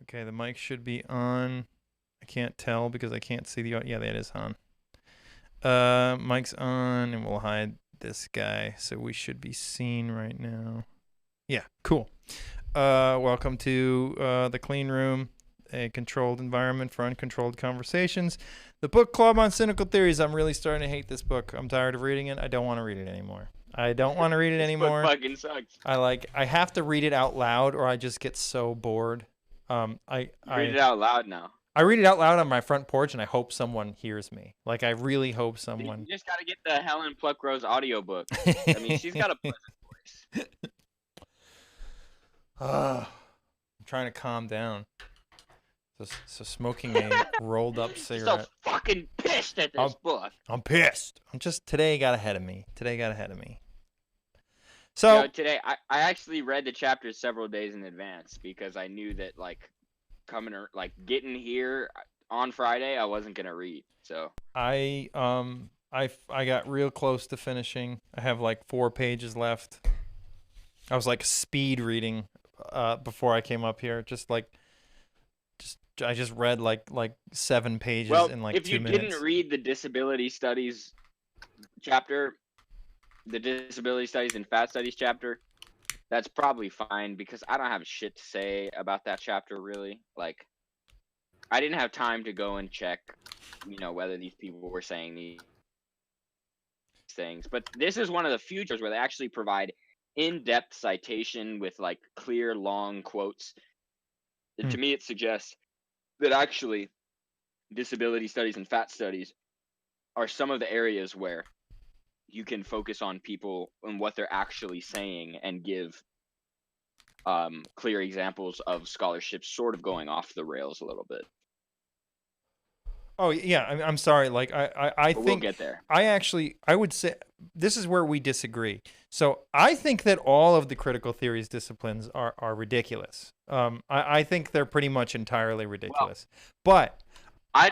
Okay, the mic should be on. I can't tell because I can't see the audio. Yeah, that is on. Mic's on, and we'll hide this guy, so we should be seen right now. Yeah, cool. Welcome to the Clean Room, a controlled environment for uncontrolled conversations. The book club on Cynical Theories. I'm really starting to hate this book. I'm tired of reading it. I don't want to read it anmoreI don't want to read it anymore. This book fucking sucks. I have to read it out loud, or I just get so bored. Read it out loud now. I read it out loud on my front porch, and I hope someone hears me. Like, I really hope someone. You just got to get the Helen Pluckrose audiobook. I mean, she's got a pleasant voice. I'm trying to calm down. So smoking a rolled up cigarette. So fucking pissed at this book. I'm pissed. Today got ahead of me. So today I actually read the chapters several days in advance because I knew that getting here on Friday I wasn't gonna read. So I got real close to finishing. I have like 4 pages left. I was like speed reading before I came up here. I just read like 7 pages in like 2 minutes. If you didn't read the disability studies chapter, the disability studies and fat studies chapter, that's probably fine because I don't have shit to say about that chapter really. Like, I didn't have time to go and check, whether these people were saying these things. But this is one of the few chapters where they actually provide in-depth citation with like clear, long quotes. To me, it suggests that actually disability studies and fat studies are some of the areas where you can focus on people and what they're actually saying and give clear examples of scholarship sort of going off the rails a little bit. Oh yeah, I'm sorry. Like I think we'll get there. I would say this is where we disagree. So I think that all of the critical theories disciplines are ridiculous. I think they're pretty much entirely ridiculous. Well, but I'm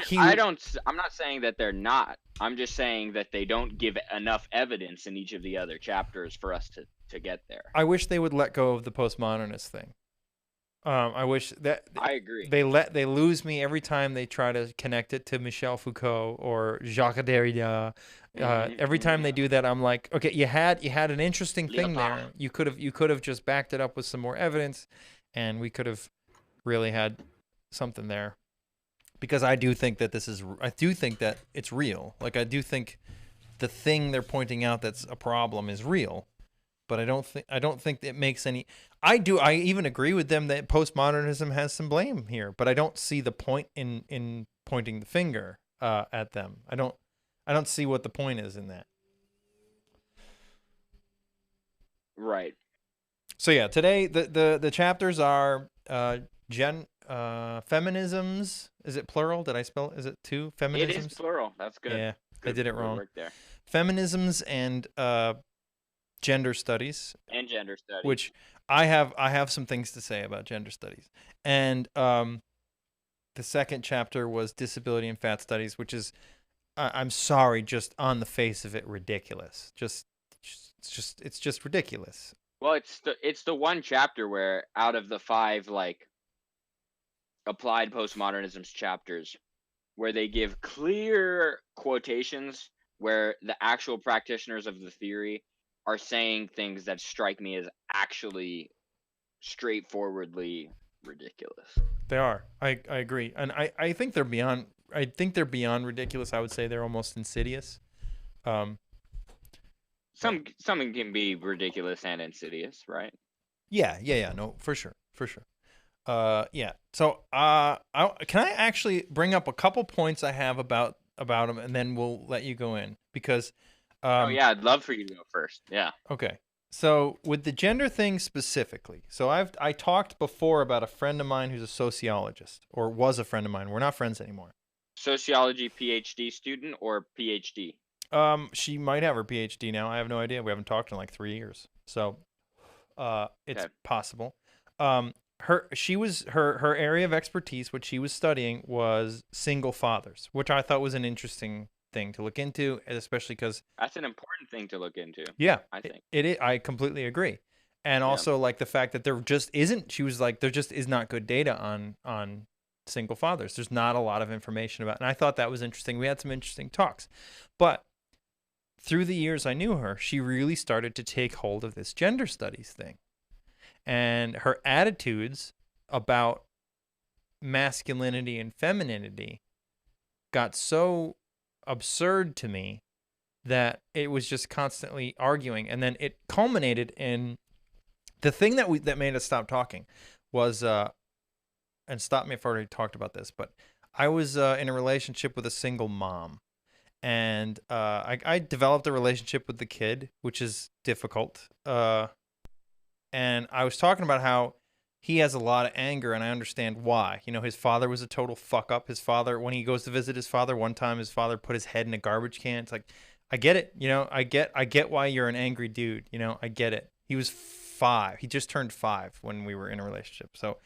not saying that they're not. I'm just saying that they don't give enough evidence in each of the other chapters for us to get there. I wish they would let go of the postmodernist thing. I wish that I agree. They lose me every time they try to connect it to Michel Foucault or Jacques Derrida. Every time they do that, I'm like, okay, you had an interesting thing there. You could have just backed it up with some more evidence, and we could have really had something there. Because I do think that it's real. Like, I do think the thing they're pointing out that's a problem is real. But I don't think it makes any. I even agree with them that postmodernism has some blame here, but I don't see the point in pointing the finger at them. I don't see what the point is in that. Right. So yeah, today the chapters are feminisms. Is it plural? Did I spell? Is it 2 feminisms? It is plural. That's good. Yeah, good. I did it wrong. Work there. Feminisms and gender studies. And gender studies. Which I have some things to say about gender studies. And the second chapter was disability and fat studies, which is I'm sorry, just on the face of it, ridiculous. It's just ridiculous. Well, it's the one chapter where out of the 5 like applied postmodernism's chapters where they give clear quotations where the actual practitioners of the theory are saying things that strike me as actually straightforwardly ridiculous. They are. I agree. And I think they're beyond ridiculous. I would say they're almost insidious. Something can be ridiculous and insidious, right? Yeah. No, for sure. Yeah. So, can I actually bring up a couple points I have about them, and then we'll let you go in because. Yeah, I'd love for you to go first. Yeah. Okay. So with the gender thing specifically, so I talked before about a friend of mine who's a sociologist, or was a friend of mine. We're not friends anymore. Sociology PhD student or PhD? She might have her PhD now. I have no idea. We haven't talked in like 3 years, so it's possible. Her area of expertise, what she was studying, was single fathers, which I thought was an interesting thing to look into, especially because that's an important thing to look into. Yeah, I think it is. I completely agree. and Yeah. also like the fact that there just isn't. She was like, there just is not good data on single fathers. There's not a lot of information about, and I thought that was interesting. We had some interesting talks, but through the years I knew her, she really started to take hold of this gender studies thing, and her attitudes about masculinity and femininity got so absurd to me that it was just constantly arguing, and then it culminated in the thing that made us stop talking was and stop me if I already talked about this, but I was in a relationship with a single mom, and I developed a relationship with the kid, which is difficult, and I was talking about how he has a lot of anger, and I understand why. You know, his father was a total fuck up. His father, when he goes to visit his father, one time his father put his head in a garbage can. It's like, I get it. You know, I get why you're an angry dude. You know, I get it. He was 5. He just turned 5 when we were in a relationship. So,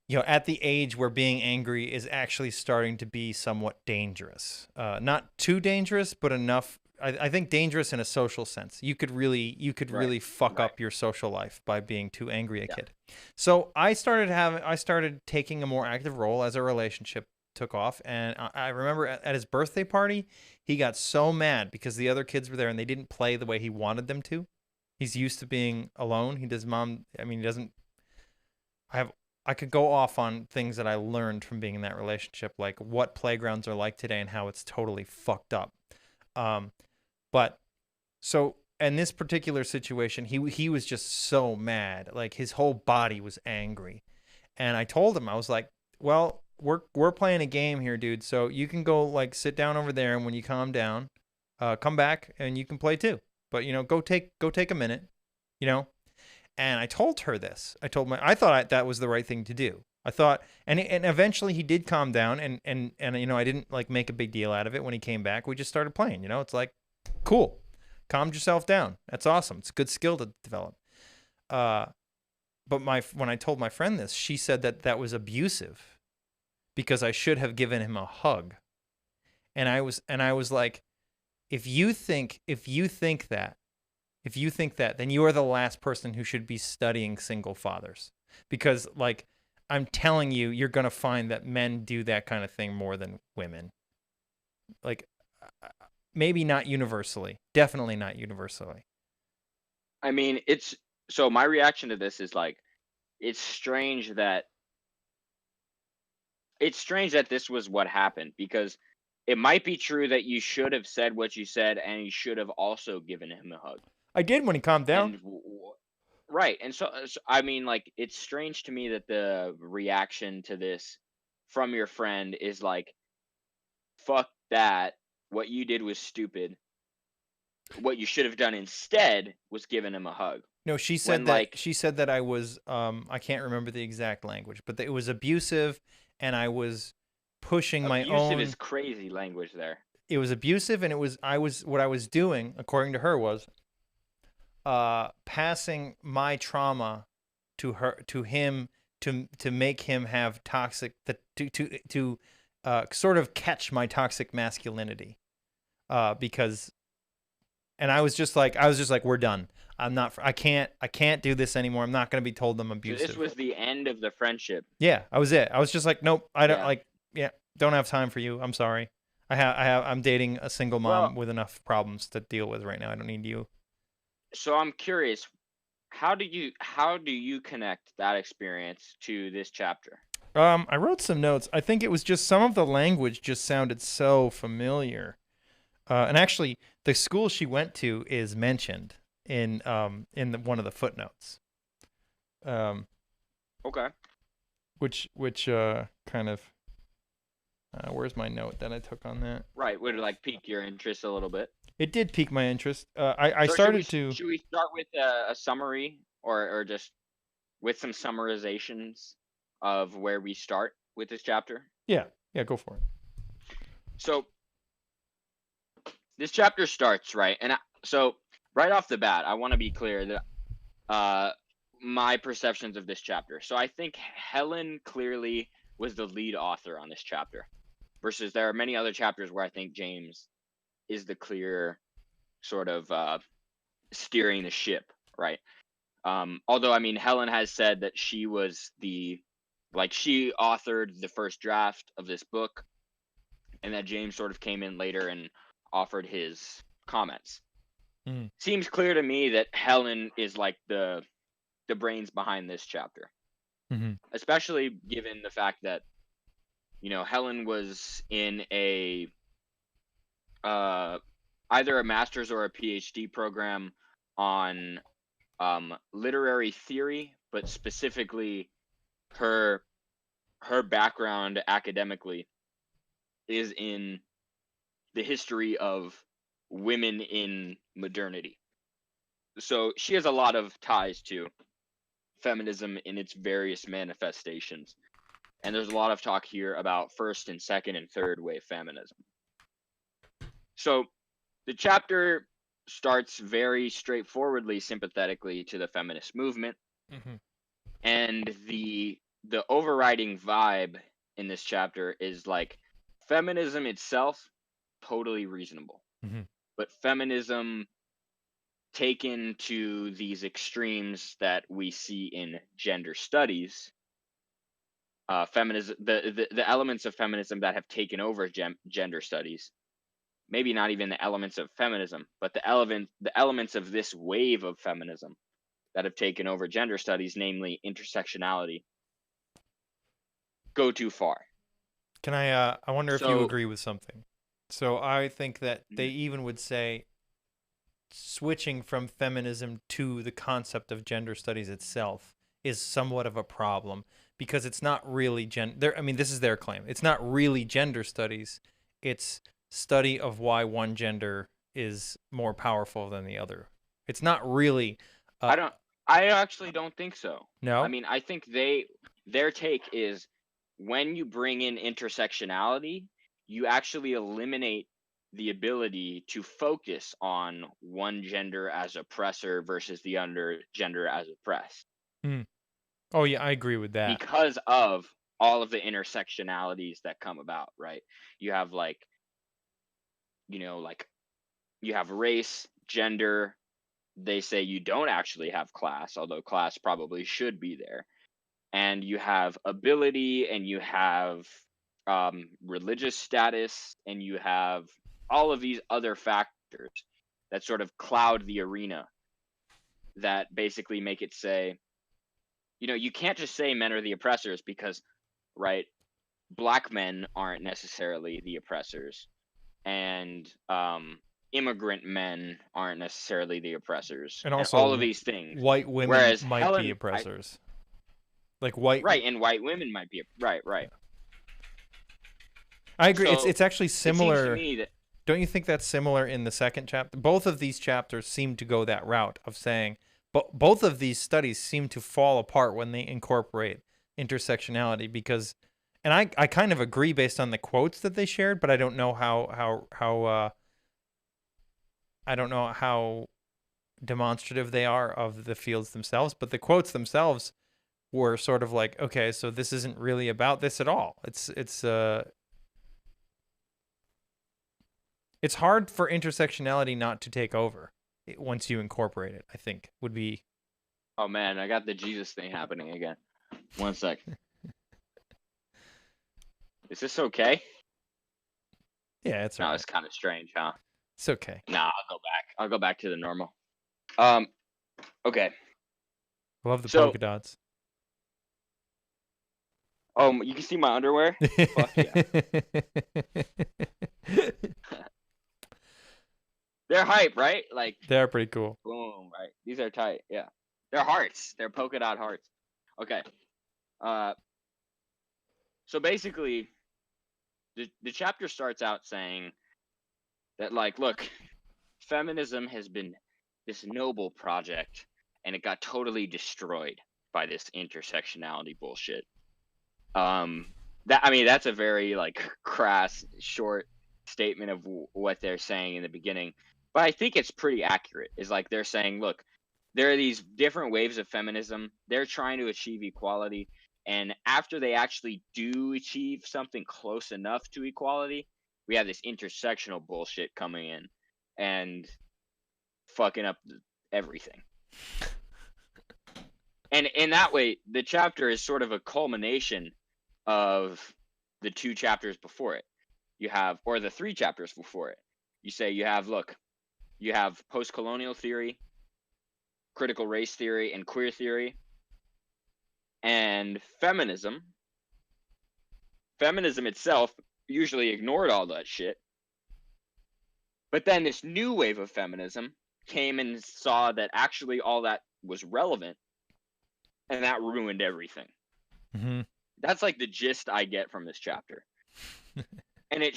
you know, at the age where being angry is actually starting to be somewhat dangerous. Not too dangerous, but enough. I think dangerous in a social sense. You could really fuck up your social life by being too angry a kid. So I started taking a more active role as our relationship took off. And I remember at his birthday party, he got so mad because the other kids were there and they didn't play the way he wanted them to. He's used to being alone. He doesn't. I could go off on things that I learned from being in that relationship, like what playgrounds are like today and how it's totally fucked up. But so in this particular situation, he was just so mad, like his whole body was angry. And I told him, I was like, well, we're playing a game here, dude. So you can go like sit down over there, and when you calm down, come back and you can play too. But you know, go take a minute, you know. And I told her this. I thought that was the right thing to do. I thought, and eventually he did calm down, and you know, I didn't like make a big deal out of it when he came back. We just started playing. You know, it's like, cool, calmed yourself down. That's awesome. It's a good skill to develop. But when I told my friend this, she said that was abusive because I should have given him a hug. And I was like, if you think that, then you are the last person who should be studying single fathers, because like I'm telling you, you're going to find that men do that kind of thing more than women. Like maybe not universally, definitely not universally. I mean, so my reaction to this is like, it's strange that this was what happened, because it might be true that you should have said what you said, and you should have also given him a hug. I did when he calmed down. Right. And so I mean, like, it's strange to me that the reaction to this from your friend is like, fuck that. What you did was stupid. What you should have done instead was given him a hug. No, she said that I was I can't remember the exact language, but that it was abusive, and I was pushing my own. Abusive is crazy language there. It was abusive, and what I was doing, according to her, was passing my trauma to him to make him have toxic, to sort of catch my toxic masculinity, because, and I was just like we're done. I can't do this anymore. I'm not going to be told I'm abusive. So this was the end of the friendship. Yeah, I was it. I was just like, nope, I don't don't have time for you. I'm sorry. I'm dating a single mom with enough problems to deal with right now. I don't need you. So I'm curious, how do you connect that experience to this chapter? I wrote some notes. I think it was just some of the language just sounded so familiar. And actually, the school she went to is mentioned in one of the footnotes. Okay. Which kind of where's my note that I took on that? Right, would it like pique your interest a little bit? It did pique my interest. I started to. Should we start with a summary, or just with some summarizations of where we start with this chapter? Yeah, go for it. So this chapter starts right, and so right off the bat, I want to be clear that my perceptions of this chapter. So I think Helen clearly was the lead author on this chapter, versus there are many other chapters where I think James is the clear sort of steering the ship, right? Although, I mean, Helen has said that she was she authored the first draft of this book, and that James sort of came in later and offered his comments. Seems clear to me that Helen is like the brains behind this chapter, especially given the fact that, you know, Helen was in a either a master's or a PhD program on literary theory, but specifically her background academically is in the history of women in modernity. So she has a lot of ties to feminism in its various manifestations. And there's a lot of talk here about first and second and third wave feminism. So the chapter starts very straightforwardly sympathetically to the feminist movement. And the overriding vibe in this chapter is like feminism itself, totally reasonable. But feminism taken to these extremes that we see in gender studies, feminism, the elements of feminism that have taken over gender studies, maybe not even the elements of feminism, but the elements of this wave of feminism that have taken over gender studies, namely intersectionality, go too far. Can I wonder if you agree with something. So I think that they even would say switching from feminism to the concept of gender studies itself is somewhat of a problem, because it's not really I mean, this is their claim. It's not really gender studies. It's study of why one gender is more powerful than the other. It's not really I actually don't think so. No? I mean, I think their take is when you bring in intersectionality, you actually eliminate the ability to focus on one gender as oppressor versus the other gender as oppressed. Oh yeah, I agree with that. Because of all of the intersectionalities that come about, right? You have like, you know, like you have race, gender. They say you don't actually have class, although class probably should be there. And you have ability, and you have religious status, and you have all of these other factors that sort of cloud the arena that basically make it say, you know, you can't just say men are the oppressors because, right, black men aren't necessarily the oppressors, and immigrant men aren't necessarily the oppressors, and also all of these things. white women Whereas might Helen, be oppressors. Like white, right, and white women might be right. I agree. So it's actually similar. It seems to me that, don't you think that's similar in the second chapter? Both of these chapters seem to go that route of saying, but both of these studies seem to fall apart when they incorporate intersectionality, because, and I kind of agree based on the quotes that they shared, but I don't know how demonstrative they are of the fields themselves, but the quotes themselves were sort of like, okay, so this isn't really about this at all. It's hard for intersectionality not to take over once you incorporate it, I think, would be. Oh man, I got the Jesus thing happening again. 1 sec. Is this okay? Yeah, it's all right. It's kind of strange, huh? It's okay. Nah, I'll go back to the normal. Okay. I love the polka dots. Oh, you can see my underwear? Fuck yeah. They're hype, right? Like, they're pretty cool. Boom, right? These are tight, yeah. They're hearts. They're polka dot hearts. Okay. So basically, the chapter starts out saying that, like, look, feminism has been this noble project, and it got totally destroyed by this intersectionality bullshit. That's a very like crass, short statement of what they're saying in the beginning, but I think it's pretty accurate. Is like they're saying, look, there are these different waves of feminism. They're trying to achieve equality, and after they actually do achieve something close enough to equality, we have this intersectional bullshit coming in and fucking up everything. And in that way, the chapter is sort of a culmination of the 2 chapters before it. You have, or the 3 chapters before it. You say you have, look, you have post-colonial theory, critical race theory, and queer theory, and feminism. Feminism itself usually ignored all that shit. But then this new wave of feminism came and saw that actually all that was relevant, and that ruined everything. Mm-hmm. That's like the gist I get from this chapter. And it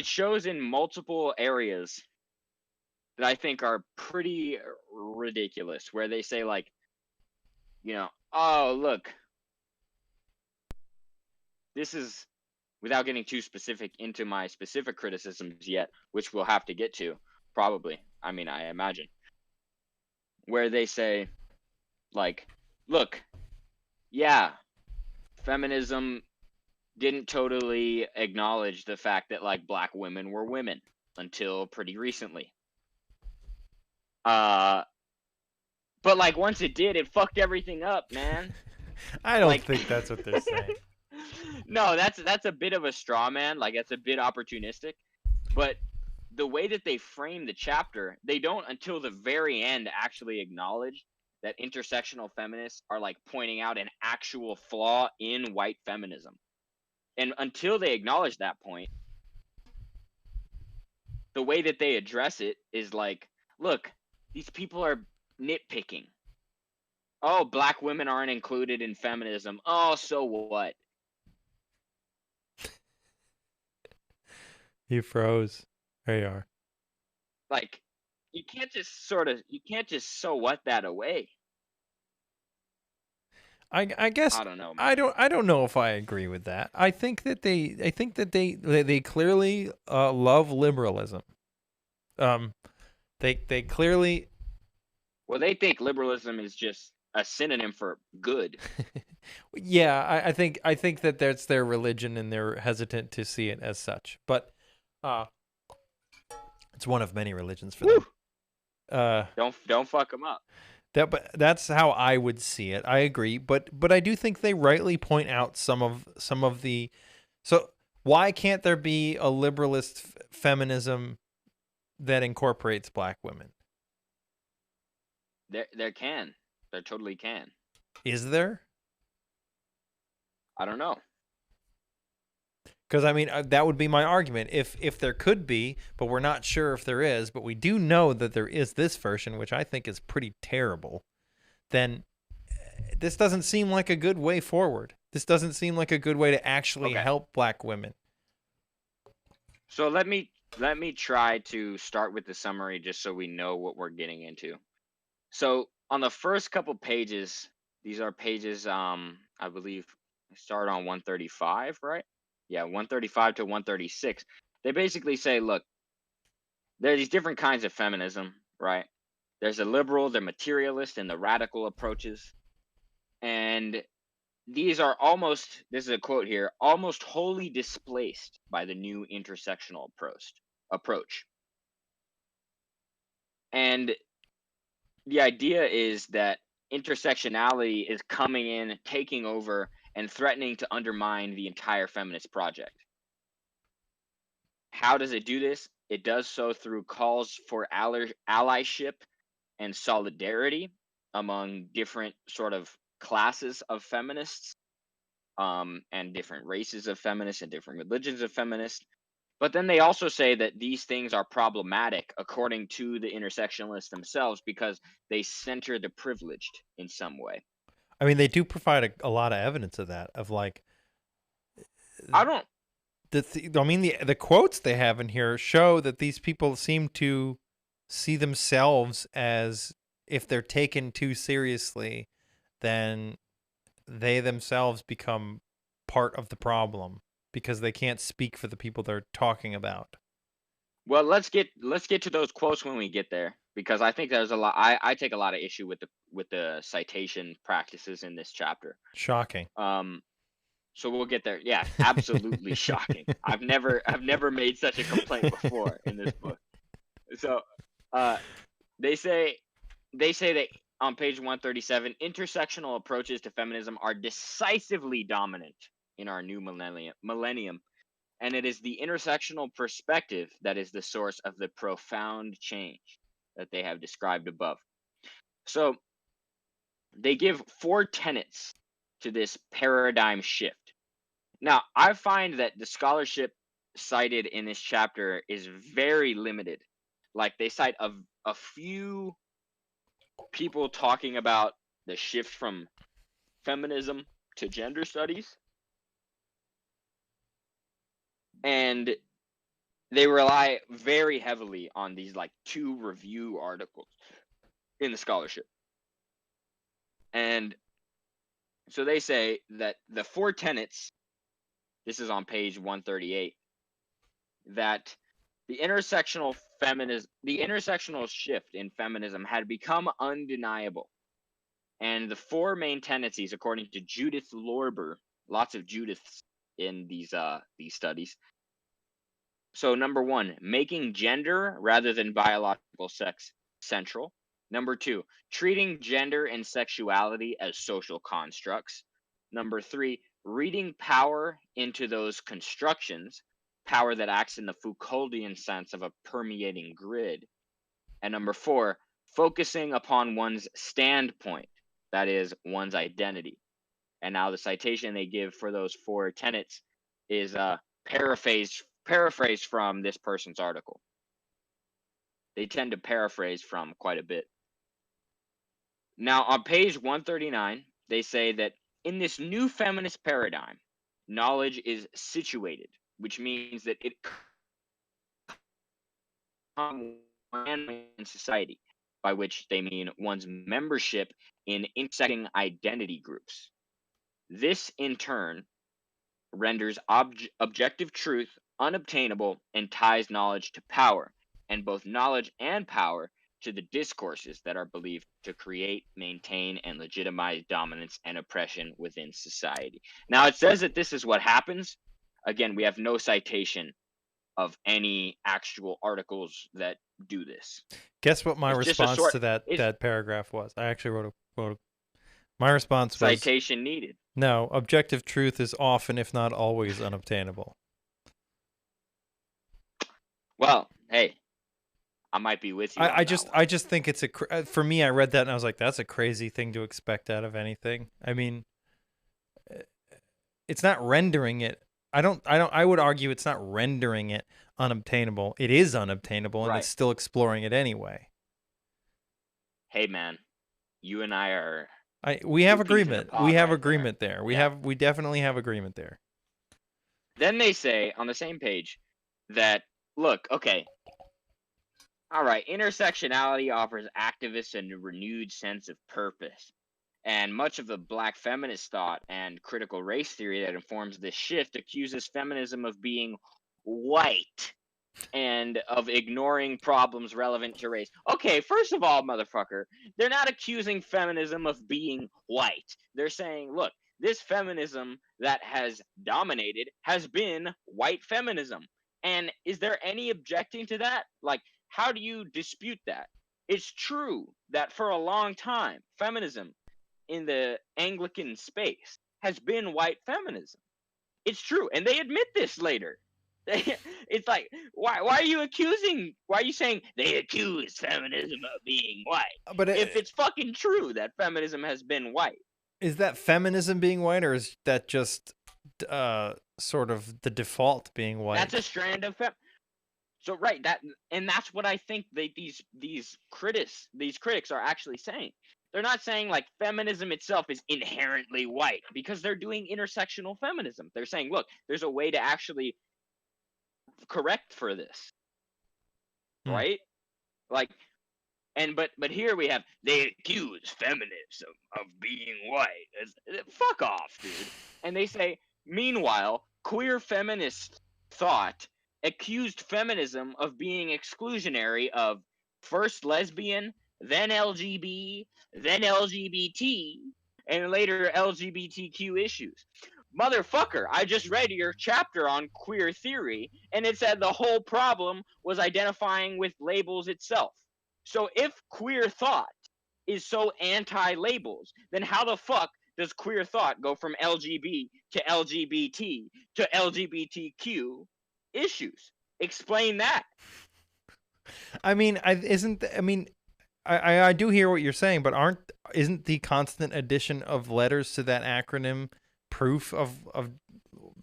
shows in multiple areas that I think are pretty ridiculous, where they say, like, you know, oh, look, this is, without getting too specific into my specific criticisms yet, which we'll have to get to, probably, I mean, I imagine, where they say, like, look, yeah, feminism didn't totally acknowledge the fact that, like, black women were women until pretty recently. But, like, once it did, it fucked everything up, man. I don't think that's what they're saying. No, that's a bit of a straw man. Like, that's a bit opportunistic. But the way that they frame the chapter, they don't until the very end actually acknowledge that intersectional feminists are, like, pointing out an actual flaw in white feminism. And until they acknowledge that point, the way that they address it is like, look, these people are nitpicking. Oh, black women aren't included in feminism. Oh, so what? You froze. There you are. Like, you can't just so what that away. I guess I don't know, man. I don't know if I agree with that. I think that they clearly love liberalism. They clearly. Well, they think liberalism is just a synonym for good. Yeah, I think that that's their religion, and they're hesitant to see it as such. But it's one of many religions for them. Don't fuck them up. But that's how I would see it. I agree, but I do think they rightly point out some of the. So why can't there be a liberalist feminism that incorporates black women? There can. There totally can. Is there? I don't know. Because I mean, that would be my argument. If there could be, but we're not sure if there is, but we do know that there is this version, which I think is pretty terrible, then this doesn't seem like a good way forward. This doesn't seem like a good way to actually help black women. So let me try to start with the summary just so we know what we're getting into. So on the first couple pages, these are pages, I believe, start on 135, right? Yeah, 135 to 136. They basically say, look, there are these different kinds of feminism, right? There's the liberal, the materialist, and the radical approaches. And these are almost, this is a quote here, almost wholly displaced by the new intersectional approach. And the idea is that intersectionality is coming in, taking over, and threatening to undermine the entire feminist project. How does it do this? It does so through calls for allyship and solidarity among different sort of classes of feminists, and different races of feminists and different religions of feminists. But then they also say that these things are problematic according to the intersectionalists themselves because they center the privileged in some way. I mean, they do provide a lot of evidence of that. Of like, I don't. The quotes they have in here show that these people seem to see themselves as, if they're taken too seriously, then they themselves become part of the problem because they can't speak for the people they're talking about. Well, let's get to those quotes when we get there, because I think there's a lot. I take a lot of issue with the citation practices in this chapter. Shocking. So we'll get there. Yeah, absolutely shocking. I've never made such a complaint before in this book. So they say that on page 137, intersectional approaches to feminism are decisively dominant in our new millennium, and it is the intersectional perspective that is the source of the profound change that they have described above. So they give 4 tenets to this paradigm shift. Now, I find that the scholarship cited in this chapter is very limited. Like, they cite a few people talking about the shift from feminism to gender studies, and they rely very heavily on these like 2 review articles in the scholarship. And so they say that the 4 tenets, this is on page 138, that the intersectional shift in feminism had become undeniable. And the 4 main tendencies, according to Judith Lorber, lots of Judiths in these studies. So number 1, making gender rather than biological sex central. Number 2, treating gender and sexuality as social constructs. Number 3, reading power into those constructions, power that acts in the Foucauldian sense of a permeating grid. And number 4, focusing upon one's standpoint, that is, one's identity. And now the citation they give for those 4 tenets is paraphrased from this person's article. They tend to paraphrase from quite a bit. Now, on page 139, they say that in this new feminist paradigm, knowledge is situated, which means that it comes in society, by which they mean one's membership in intersecting identity groups. This, in turn, renders objective truth unobtainable and ties knowledge to power, and both knowledge and power to the discourses that are believed to create, maintain, and legitimize dominance and oppression within society. Now, it says that this is what happens. Again, we have no citation of any actual articles that do this. Guess what my response to that paragraph was? I actually wrote my response was citation needed. No, objective truth is often, if not always, unobtainable. Well, hey, I might be with you. I just think it's for me. I read that and I was like, that's a crazy thing to expect out of anything. I mean, it's not rendering it. I would argue it's not rendering it unobtainable. It is unobtainable, and it's still exploring it anyway. Hey, man, you and I are. We have agreement. We have agreement there. We definitely have agreement there. Then they say on the same page that, look, okay, all right, intersectionality offers activists a renewed sense of purpose. And much of the Black feminist thought and critical race theory that informs this shift accuses feminism of being white and of ignoring problems relevant to race. Okay, first of all, motherfucker, they're not accusing feminism of being white. They're saying, look, this feminism that has dominated has been white feminism. And is there any objecting to that? Like, how do you dispute that? It's true that for a long time, feminism in the Anglican space has been white feminism. It's true, and they admit this later. It's like, why are you saying they accuse feminism of being white? But if it's fucking true that feminism has been white. Is that feminism being white, or is that just sort of the default being white? That's a strand of So that's what I think these critics are actually saying. They're not saying like feminism itself is inherently white, because they're doing intersectional feminism. They're saying, look, there's a way to actually correct for this, right? Like, but here we have, they accuse feminism of being white. Fuck off, dude. And they say, meanwhile, queer feminist thought accused feminism of being exclusionary of first lesbian, then LGB, then LGBT, and later LGBTQ issues. Motherfucker, I just read your chapter on queer theory, and it said the whole problem was identifying with labels itself. So if queer thought is so anti-labels, then how the fuck does queer thought go from LGB to LGBT to LGBTQ issues? Explain that. I mean, I do hear what you're saying, but isn't the constant addition of letters to that acronym proof of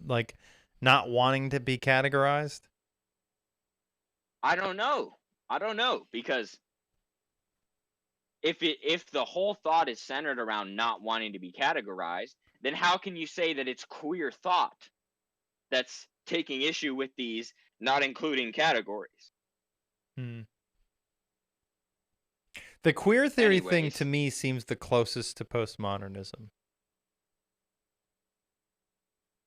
like not wanting to be categorized? I don't know because if the whole thought is centered around not wanting to be categorized, then how can you say that it's queer thought that's taking issue with these not including categories? The queer theory thing Anyways, to me seems the closest to postmodernism.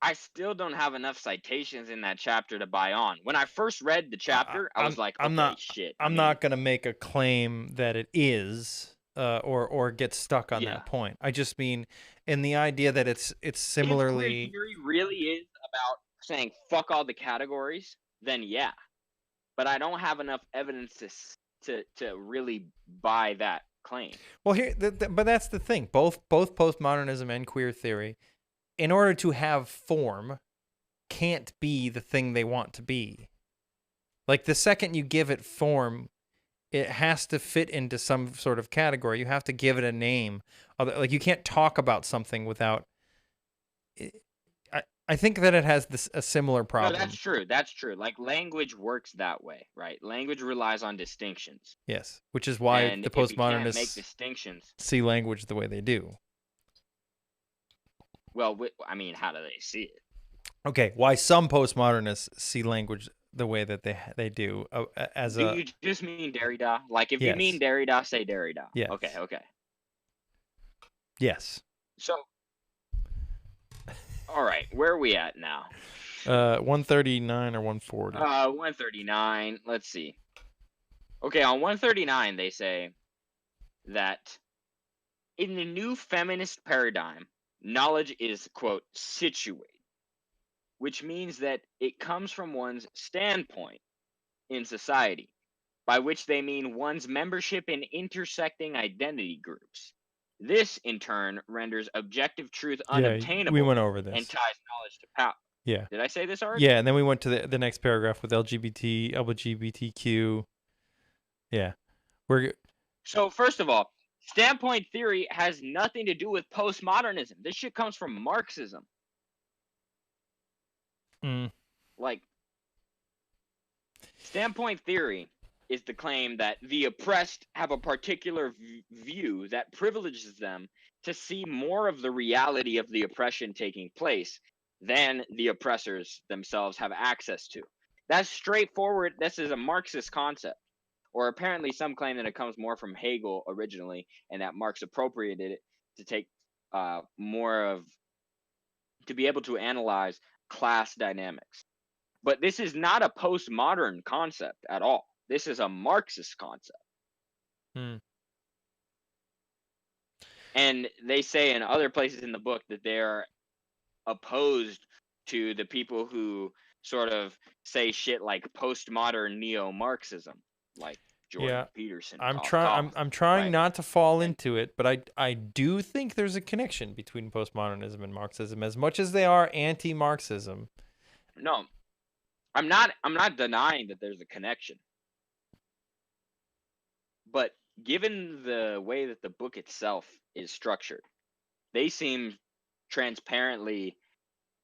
I still don't have enough citations in that chapter to buy on. When I first read the chapter, I was like, okay, shit. I'm not going to make a claim that it is or get stuck on that point. I just mean in the idea that it's similarly. If queer theory really is about saying fuck all the categories, then yeah. But I don't have enough evidence to really buy that claim. Well, but that's the thing. Both postmodernism and queer theory, in order to have form, can't be the thing they want to be. Like the second you give it form, it has to fit into some sort of category. You have to give it a name. Like you can't talk about something without. I think that it has a similar problem. No, that's true. That's true. Like language works that way, right? Language relies on distinctions. Yes, which is why the postmodernists make distinctions, see language the way they do. Well, I mean, how do they see it? Okay, why some postmodernists see language the way that they do Do you just mean Derrida? Like, if you mean Derrida, say Derrida. Yes. Okay. Yes. So, all right, where are we at now? 139 or 140? 139. Let's see. Okay, on 139, they say that in the new feminist paradigm, knowledge is, quote, situated, which means that it comes from one's standpoint in society, by which they mean one's membership in intersecting identity groups. This, in turn, renders objective truth unobtainable. We went over this. And ties knowledge to power. Yeah. Did I say this already? Yeah, and then we went to the next paragraph with LGBTQ. Yeah. So, first of all, standpoint theory has nothing to do with postmodernism. This shit comes from Marxism. Like, standpoint theory is the claim that the oppressed have a particular view that privileges them to see more of the reality of the oppression taking place than the oppressors themselves have access to. That's straightforward. This is a Marxist concept. Or apparently some claim that it comes more from Hegel originally, and that Marx appropriated it to take to be able to analyze class dynamics. But this is not a postmodern concept at all. This is a Marxist concept. And they say in other places in the book that they're opposed to the people who sort of say shit like postmodern neo-Marxism, like Jordan Peterson. I'm trying not to fall into it, but I do think there's a connection between postmodernism and Marxism, as much as they are anti-Marxism. No, I'm not denying that there's a connection. But given the way that the book itself is structured, they seem transparently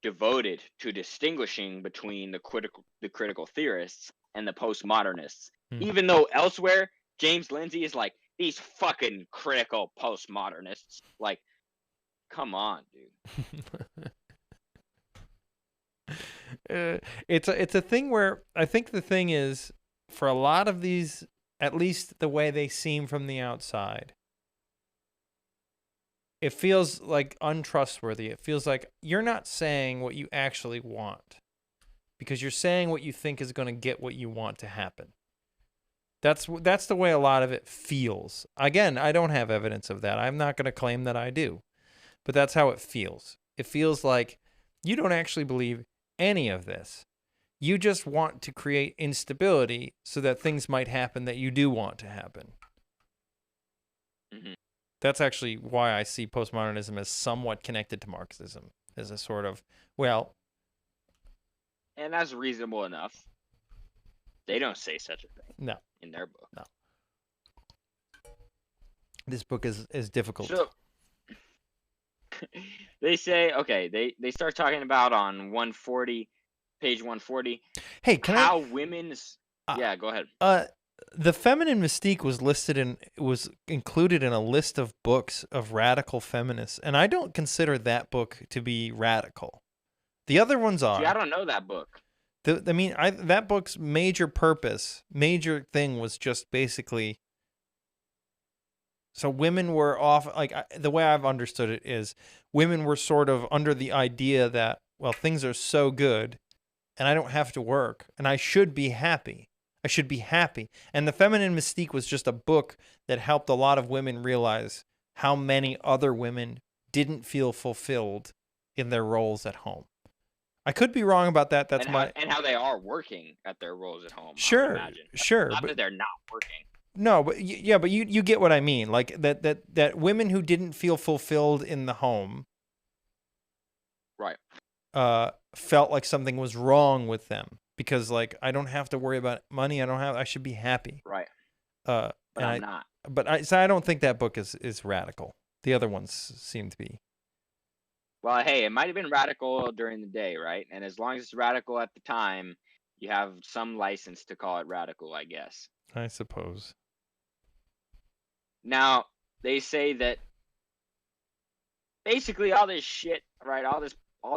devoted to distinguishing between the critical theorists and the postmodernists. Even though elsewhere, James Lindsay is like, these fucking critical postmodernists. Like, come on, dude. It's a thing where I think the thing is, for a lot of these, at least the way they seem from the outside, it feels like untrustworthy. It feels like you're not saying what you actually want, because you're saying what you think is going to get what you want to happen. That's the way a lot of it feels. Again, I don't have evidence of that. I'm not going to claim that I do. But that's how it feels. It feels like you don't actually believe any of this. You just want to create instability so that things might happen that you do want to happen. that's actually why I see postmodernism as somewhat connected to Marxism, as a sort of, well, and that's reasonable enough. They don't say such a thing no, in their book. no. This book is difficult. So they say, okay, they start talking about on 140, page 140. Hey, can how women's yeah, go ahead. The Feminine Mystique was included in a list of books of radical feminists, and I don't consider that book to be radical. The other ones are. See, I don't know that book. That book's major thing was just basically, so women were off, like, the way I've understood it is women were sort of under the idea that, well, things are so good and I don't have to work and I should be happy. I should be happy. And The Feminine Mystique was just a book that helped a lot of women realize how many other women didn't feel fulfilled in their roles at home. I could be wrong about that. That's and how they are working at their roles at home. Sure, I would imagine. sure. Not that they're not working. No, but yeah, but you get what I mean. Like that women who didn't feel fulfilled in the home, right, felt like something was wrong with them because, like, I don't have to worry about money. I should be happy. Right. But I'm not. So I don't think that book is radical. The other ones seem to be. Well, hey, it might have been radical during the day, right? And as long as it's radical at the time, you have some license to call it radical, I guess. I suppose. Now, they say that basically all this shit, right? All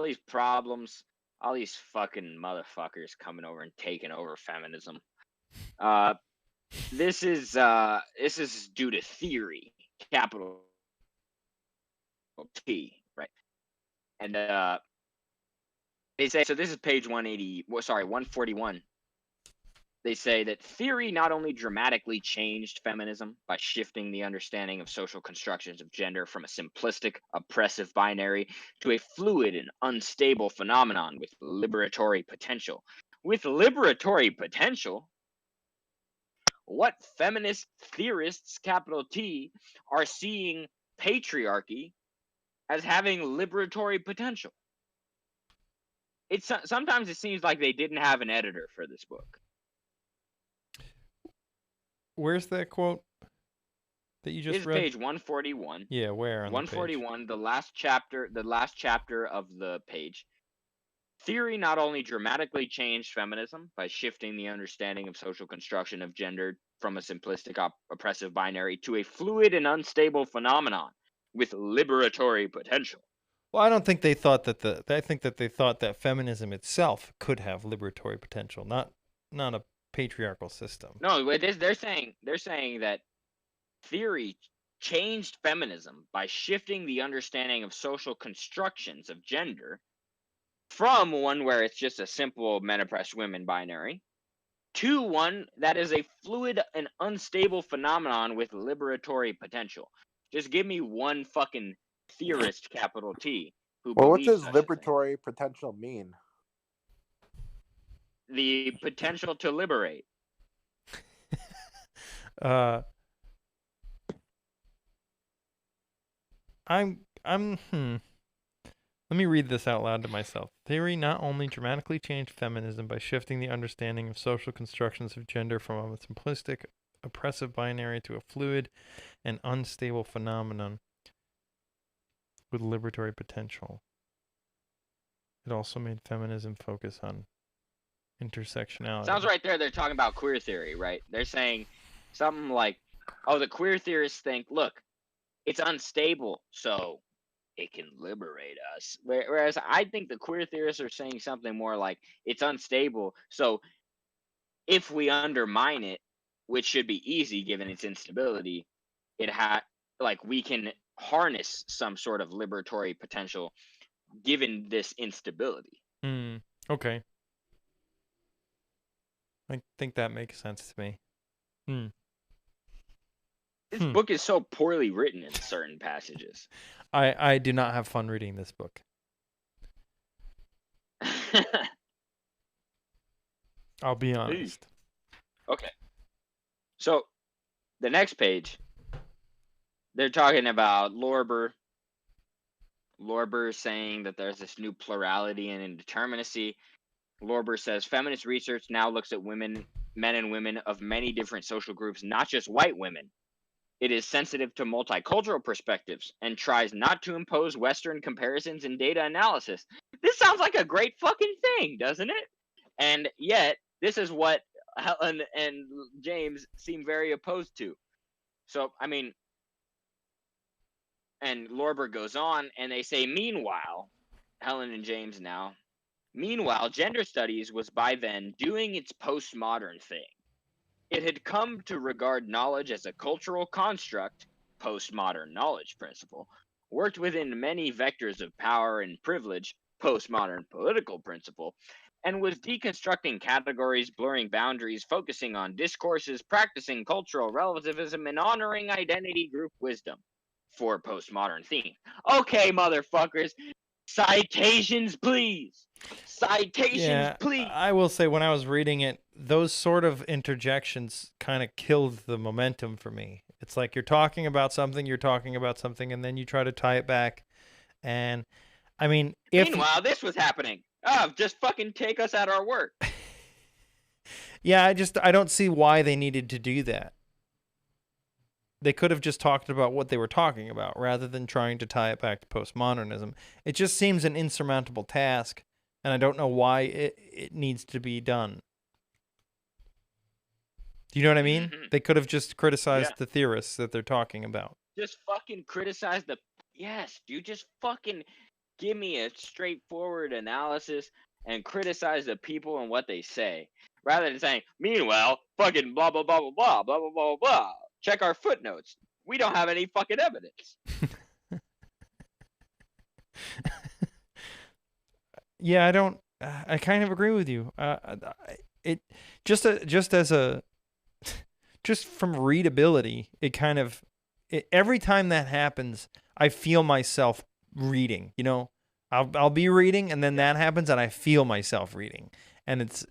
these problems, all these fucking motherfuckers coming over and taking over feminism. This is due to theory, capital T, right? And they say, so this is page 141. They say that theory not only dramatically changed feminism by shifting the understanding of social constructions of gender from a simplistic, oppressive binary to a fluid and unstable phenomenon with liberatory potential. With liberatory potential? What feminist theorists, capital T, are seeing patriarchy as having liberatory potential? Sometimes it seems like they didn't have an editor for this book. Where's that quote that you just read? Page 141. Yeah, where on 141, the last chapter of the page. Theory not only dramatically changed feminism by shifting the understanding of social construction of gender from a simplistic oppressive binary to a fluid and unstable phenomenon with liberatory potential. Well, I don't think they thought that I think that they thought that feminism itself could have liberatory potential, not a patriarchal system. No, they're saying that theory changed feminism by shifting the understanding of social constructions of gender from one where it's just a simple men oppressed women binary to one that is a fluid and unstable phenomenon with liberatory potential. Just give me one fucking theorist, capital T, who Well, what believes does liberatory potential mean? The potential to liberate. Let me read this out loud to myself. Theory not only dramatically changed feminism by shifting the understanding of social constructions of gender from a simplistic, oppressive binary to a fluid and unstable phenomenon with liberatory potential. It also made feminism focus on intersectionality. Sounds right there. They're talking about queer theory, right? They're saying something like, oh, the queer theorists think, look, it's unstable, so it can liberate us. Whereas I think the queer theorists are saying something more like, it's unstable, so if we undermine it, which should be easy given its instability, we can harness some sort of liberatory potential given this instability. Okay. I think that makes sense to me. This book is so poorly written in certain passages. I do not have fun reading this book. I'll be honest. Okay. So, the next page, they're talking about Lorber saying that there's this new plurality and indeterminacy. Lorber says feminist research now looks at men and women of many different social groups, not just white women. It is sensitive to multicultural perspectives and tries not to impose Western comparisons in data analysis. This sounds like a great fucking thing, doesn't it? And yet, this is what Helen and James seem very opposed to. So, I mean, and Lorber goes on and they say, meanwhile, Helen and James now, meanwhile, gender studies was by then doing its postmodern thing. It had come to regard knowledge as a cultural construct, postmodern knowledge principle, worked within many vectors of power and privilege, postmodern political principle, and was deconstructing categories, blurring boundaries, focusing on discourses, practicing cultural relativism, and honoring identity group wisdom for postmodern theme. Okay, motherfuckers, citations, please. Citations, please. I will say when I was reading it, those sort of interjections kind of killed the momentum for me. It's like you're talking about something, and then you try to tie it back. And I mean, meanwhile, this was happening. Oh, just fucking take us at our word. Yeah, I don't see why they needed to do that. They could have just talked about what they were talking about rather than trying to tie it back to postmodernism. It just seems an insurmountable task, and I don't know why it needs to be done. Do you know what I mean? Mm-hmm. They could have just criticized the theorists that they're talking about. Just fucking criticize the... Yes, dude, just fucking give me a straightforward analysis and criticize the people and what they say. Rather than saying, meanwhile, fucking blah, blah, blah, blah, blah, blah, blah, blah, blah. Check our footnotes. We don't have any fucking evidence. Yeah, I kind of agree with you. It just from readability, every time that happens, I feel myself reading. You know, I'll be reading, and then that happens, and I feel myself reading, and it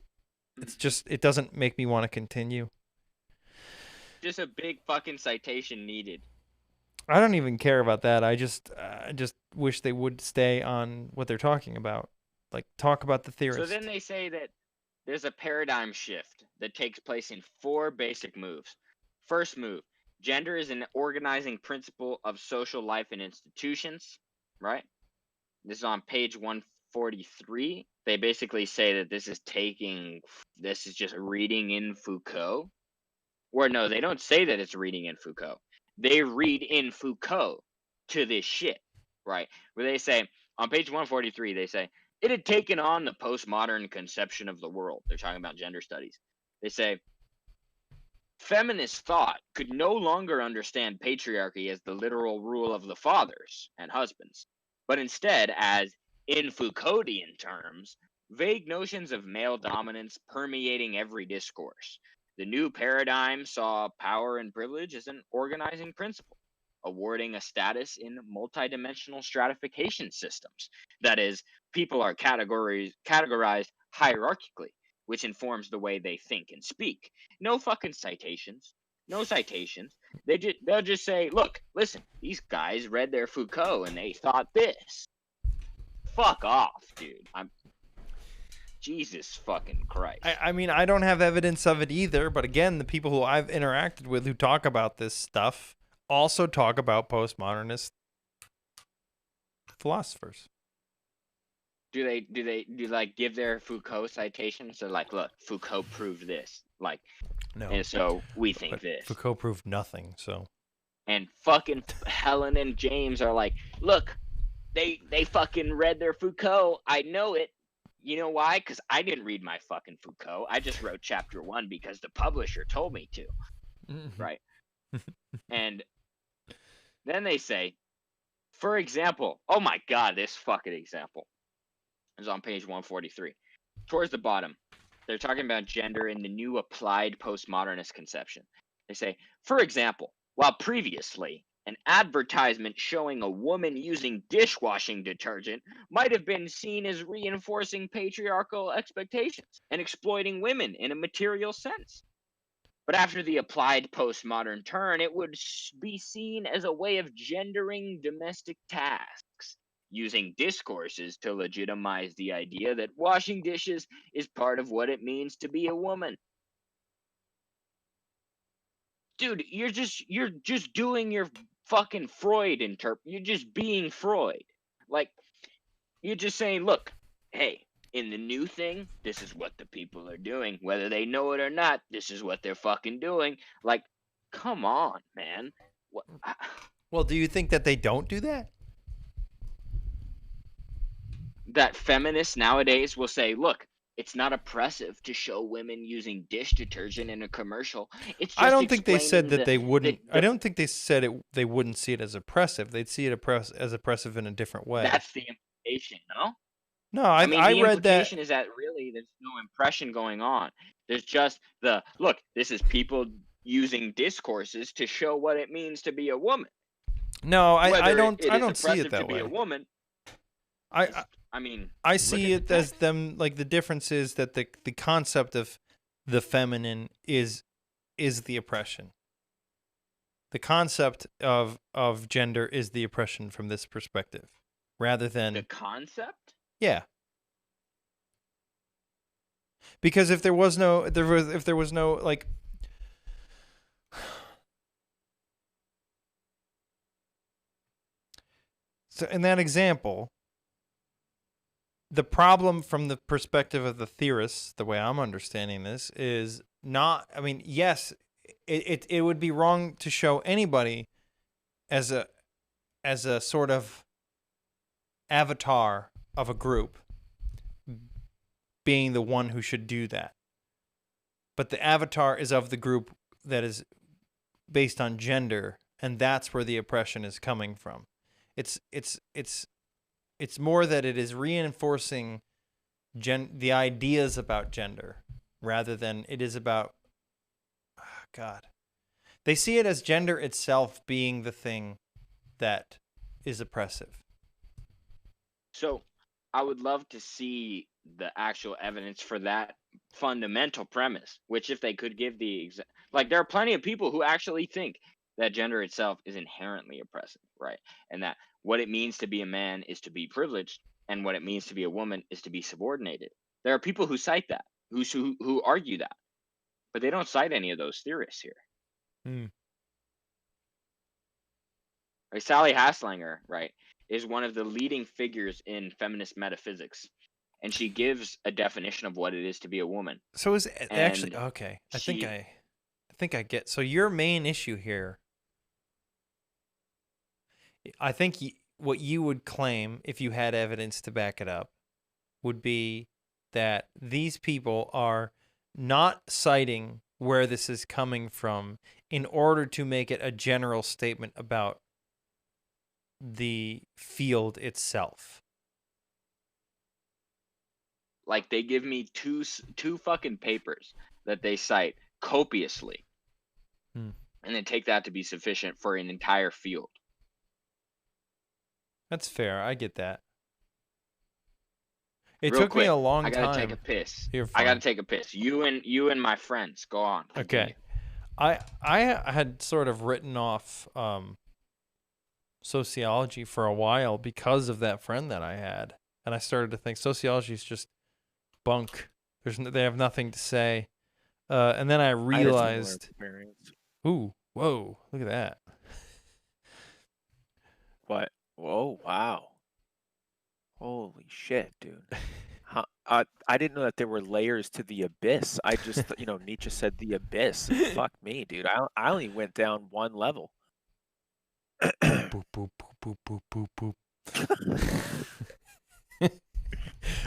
doesn't make me want to continue. Just a big fucking citation needed. I don't even care about that. I just wish they would stay on what they're talking about. Like, talk about the theorist. So then they say that there's a paradigm shift that takes place in 4 basic moves. First move, gender is an organizing principle of social life and institutions, right? This is on page 143. They basically say that this is just reading in Foucault. Or no, they don't say that it's reading in Foucault. They read in Foucault to this shit, right? Where they say, on page 143, they say, it had taken on the postmodern conception of the world. They're talking about gender studies. They say, feminist thought could no longer understand patriarchy as the literal rule of the fathers and husbands, but instead as, in Foucauldian terms, vague notions of male dominance permeating every discourse. The new paradigm saw power and privilege as an organizing principle, awarding a status in multidimensional stratification systems. That is, people are categorized hierarchically, which informs the way they think and speak. No fucking citations. No citations. They'll just say, look, listen, these guys read their Foucault and they thought this. Fuck off, dude. Jesus fucking Christ. I mean, I don't have evidence of it either, but again, the people who I've interacted with who talk about this stuff also talk about postmodernist philosophers. Do they like give their Foucault citations? They're like, look, Foucault proved this. Like, no. And so we think this. Foucault proved nothing, so. And fucking Helen and James are like, look, they fucking read their Foucault. I know it. You know why? Because I didn't read my fucking Foucault. I just wrote chapter 1 because the publisher told me to. Right? And then they say, for example, oh my God, this fucking example is on page 143. Towards the bottom, they're talking about gender in the new applied postmodernist conception. They say, for example, while previously an advertisement showing a woman using dishwashing detergent might have been seen as reinforcing patriarchal expectations and exploiting women in a material sense. But after the applied postmodern turn, it would be seen as a way of gendering domestic tasks, using discourses to legitimize the idea that washing dishes is part of what it means to be a woman. Dude, you're just doing your fucking Freud you're just being Freud. Like, you're just saying, look, hey, in the new thing, this is what the people are doing. Whether they know it or not, this is what they're fucking doing. Like, come on, man. What? Well, do you think that they don't do that? That feminists nowadays will say, look, it's not oppressive to show women using dish detergent in a commercial. It's I just don't think they said explaining that they wouldn't. I the don't think they said they wouldn't see it as oppressive. They'd see it as oppressive in a different way. that's the implication, no? No, I mean, I the read that. implication is that really there's no impression going on. There's just the look, this is people using discourses to show what it means to be a woman. No, I Whether don't. it I is don't see it oppressive that to be a way. woman. I mean, I look see at the it as text. them, like, the difference is that the concept of the feminine is the oppression. The concept of gender is the oppression from this perspective, rather The than concept? yeah. Because if there was no like so in that example, the problem from the perspective of the theorists, the way I'm understanding this, is not, I mean, yes, it would be wrong to show anybody as a sort of avatar of a group being the one who should do that. But the avatar is of the group that is based on gender, and that's where the oppression is coming from. It's more that it is reinforcing the ideas about gender rather than it is about God. They see it as gender itself being the thing that is oppressive. So I would love to see the actual evidence for that fundamental premise, which if they could give like there are plenty of people who actually think that gender itself is inherently oppressive, right? And that what it means to be a man is to be privileged and what it means to be a woman is to be subordinated. There are people who cite that, who argue that, but they don't cite any of those theorists here. Like Sally Haslanger, right, is one of the leading figures in feminist metaphysics, and she gives a definition of what it is to be a woman. So is it actually And okay? I think I get. So your main issue here, I think what you would claim if you had evidence to back it up, would be that these people are not citing where this is coming from in order to make it a general statement about the field itself. like they give me two fucking papers that they cite copiously, and then take that to be sufficient for an entire field. That's fair. I get that. It Real took quick, me a long I time. gotta take a piss. You're I gotta fine. take a piss. You and my friends, go on. Continue. Okay. I had sort of written off sociology for a while because of that friend that I had, and I started to think sociology is just bunk. They have nothing to say, and then I realized, ooh, whoa, look at that. What? Whoa, wow. Holy shit, dude. I didn't know that there were layers to the abyss. I just, Nietzsche said the abyss. Fuck me, dude. I only went down one level. Boop, boop, boop, boop, boop, boop, boop.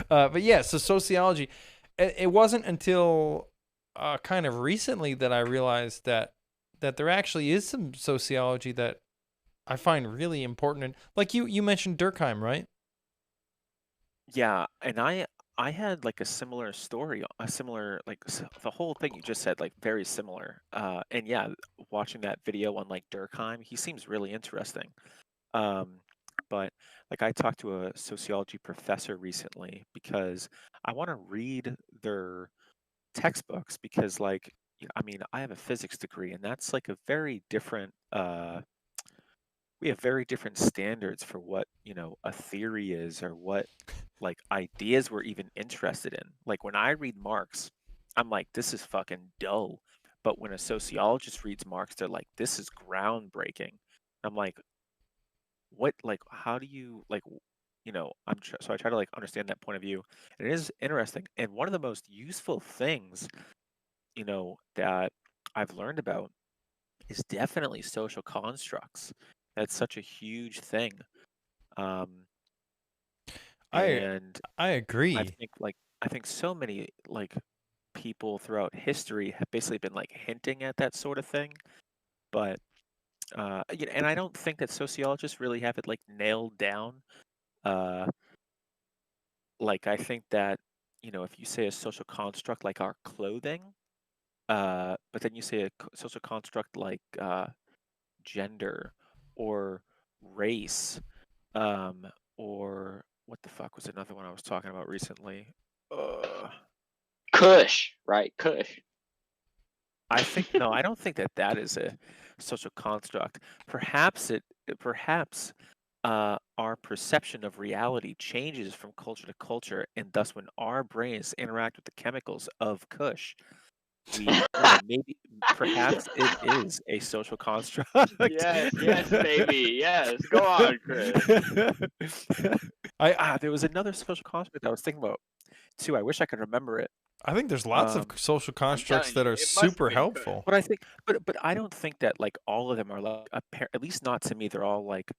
But yeah, so sociology, it wasn't until kind of recently that I realized that there actually is some sociology that I find really important. And like you mentioned Durkheim, right? Yeah, and I had like a similar story, the whole thing you just said, like very similar. And yeah, watching that video on like Durkheim, he seems really interesting. But like I talked to a sociology professor recently because I want to read their textbooks because like I mean, I have a physics degree, and that's like a very different. We have very different standards for what a theory is, or what like ideas we're even interested in. Like when I read Marx, I'm like, this is fucking dull. But when a sociologist reads Marx, they're like, this is groundbreaking. I'm like, what? Like, how do you like? So I try to like understand that point of view, and it is interesting. And one of the most useful things, that I've learned about is definitely social constructs. That's such a huge thing. Um, I and I agree. I think so many like people throughout history have basically been like hinting at that sort of thing. But and I don't think that sociologists really have it like nailed down. Uh, like I think that if you say a social construct like our clothing, but then you say a social construct like gender or race, um, or what the fuck was another one I was talking about recently? Kush, right? Kush. I don't think that that is a social construct. Perhaps our perception of reality changes from culture to culture, and thus when our brains interact with the chemicals of Kush, maybe perhaps it is a social construct. Yes, baby. Yes. Go on, Chris. There was another social construct I was thinking about too. I wish I could remember it. I think there's lots of social constructs telling that you, are it must have super been Kush. helpful. But I think, but I don't think that like all of them are like at least not to me. They're all like,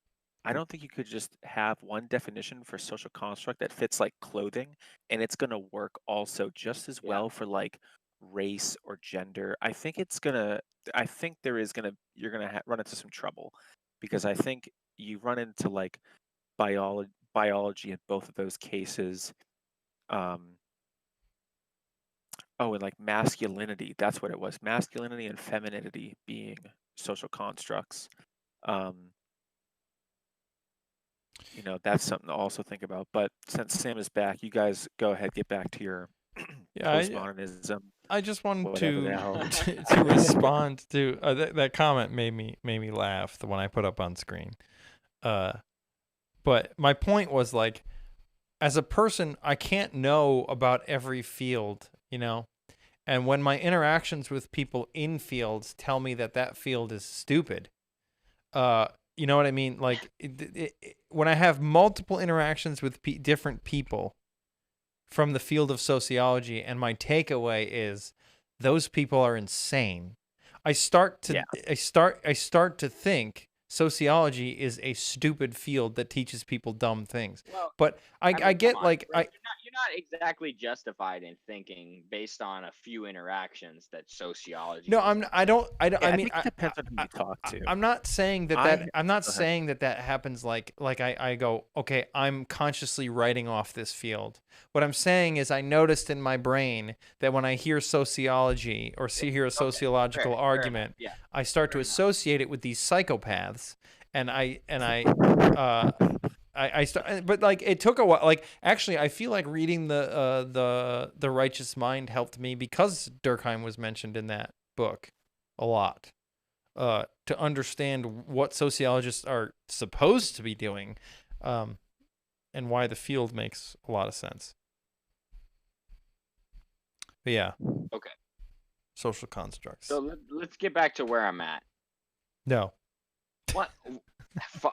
I don't think you could just have one definition for social construct that fits like clothing, and it's gonna work also just as Yeah. well for like race or gender. I think it's gonna. I think there is gonna you're gonna run into some trouble, because I think you run into like biology in both of those cases. Oh, and like masculinity, that's what it was. Masculinity and femininity being social constructs. Um, that's something to also think about. But since Sam is back, you guys go ahead, get back to your Yeah, postmodernism, I just wanted whatever the to hell. to respond to that comment made me laugh, the one I put up on screen. But my point was like, as a person, I can't know about every field, and when my interactions with people in fields tell me that that field is stupid, you know what I mean? Like when I have multiple interactions with different people from the field of sociology, and my takeaway is those people are insane. I start to think sociology is a stupid field that teaches people dumb things. Well, But I mean, get come on, like Chris, you're not exactly justified in thinking based on a few interactions that sociology. no, is I don't Yeah, I I mean think it depends on who you talk to. I'm not saying Go I'm not ahead. saying that happens like I go, okay, I'm consciously writing off this field. What I'm saying is I noticed in my brain that when I hear sociology or hear a sociological argument, yeah, I start to associate it with these psychopaths, and I start, but like it took a while. Like actually, I feel like reading the Righteous Mind helped me, because Durkheim was mentioned in that book a lot, to understand what sociologists are supposed to be doing, and why the field makes a lot of sense. But yeah. Okay. Social constructs. So let's get back to where I'm at. No. What?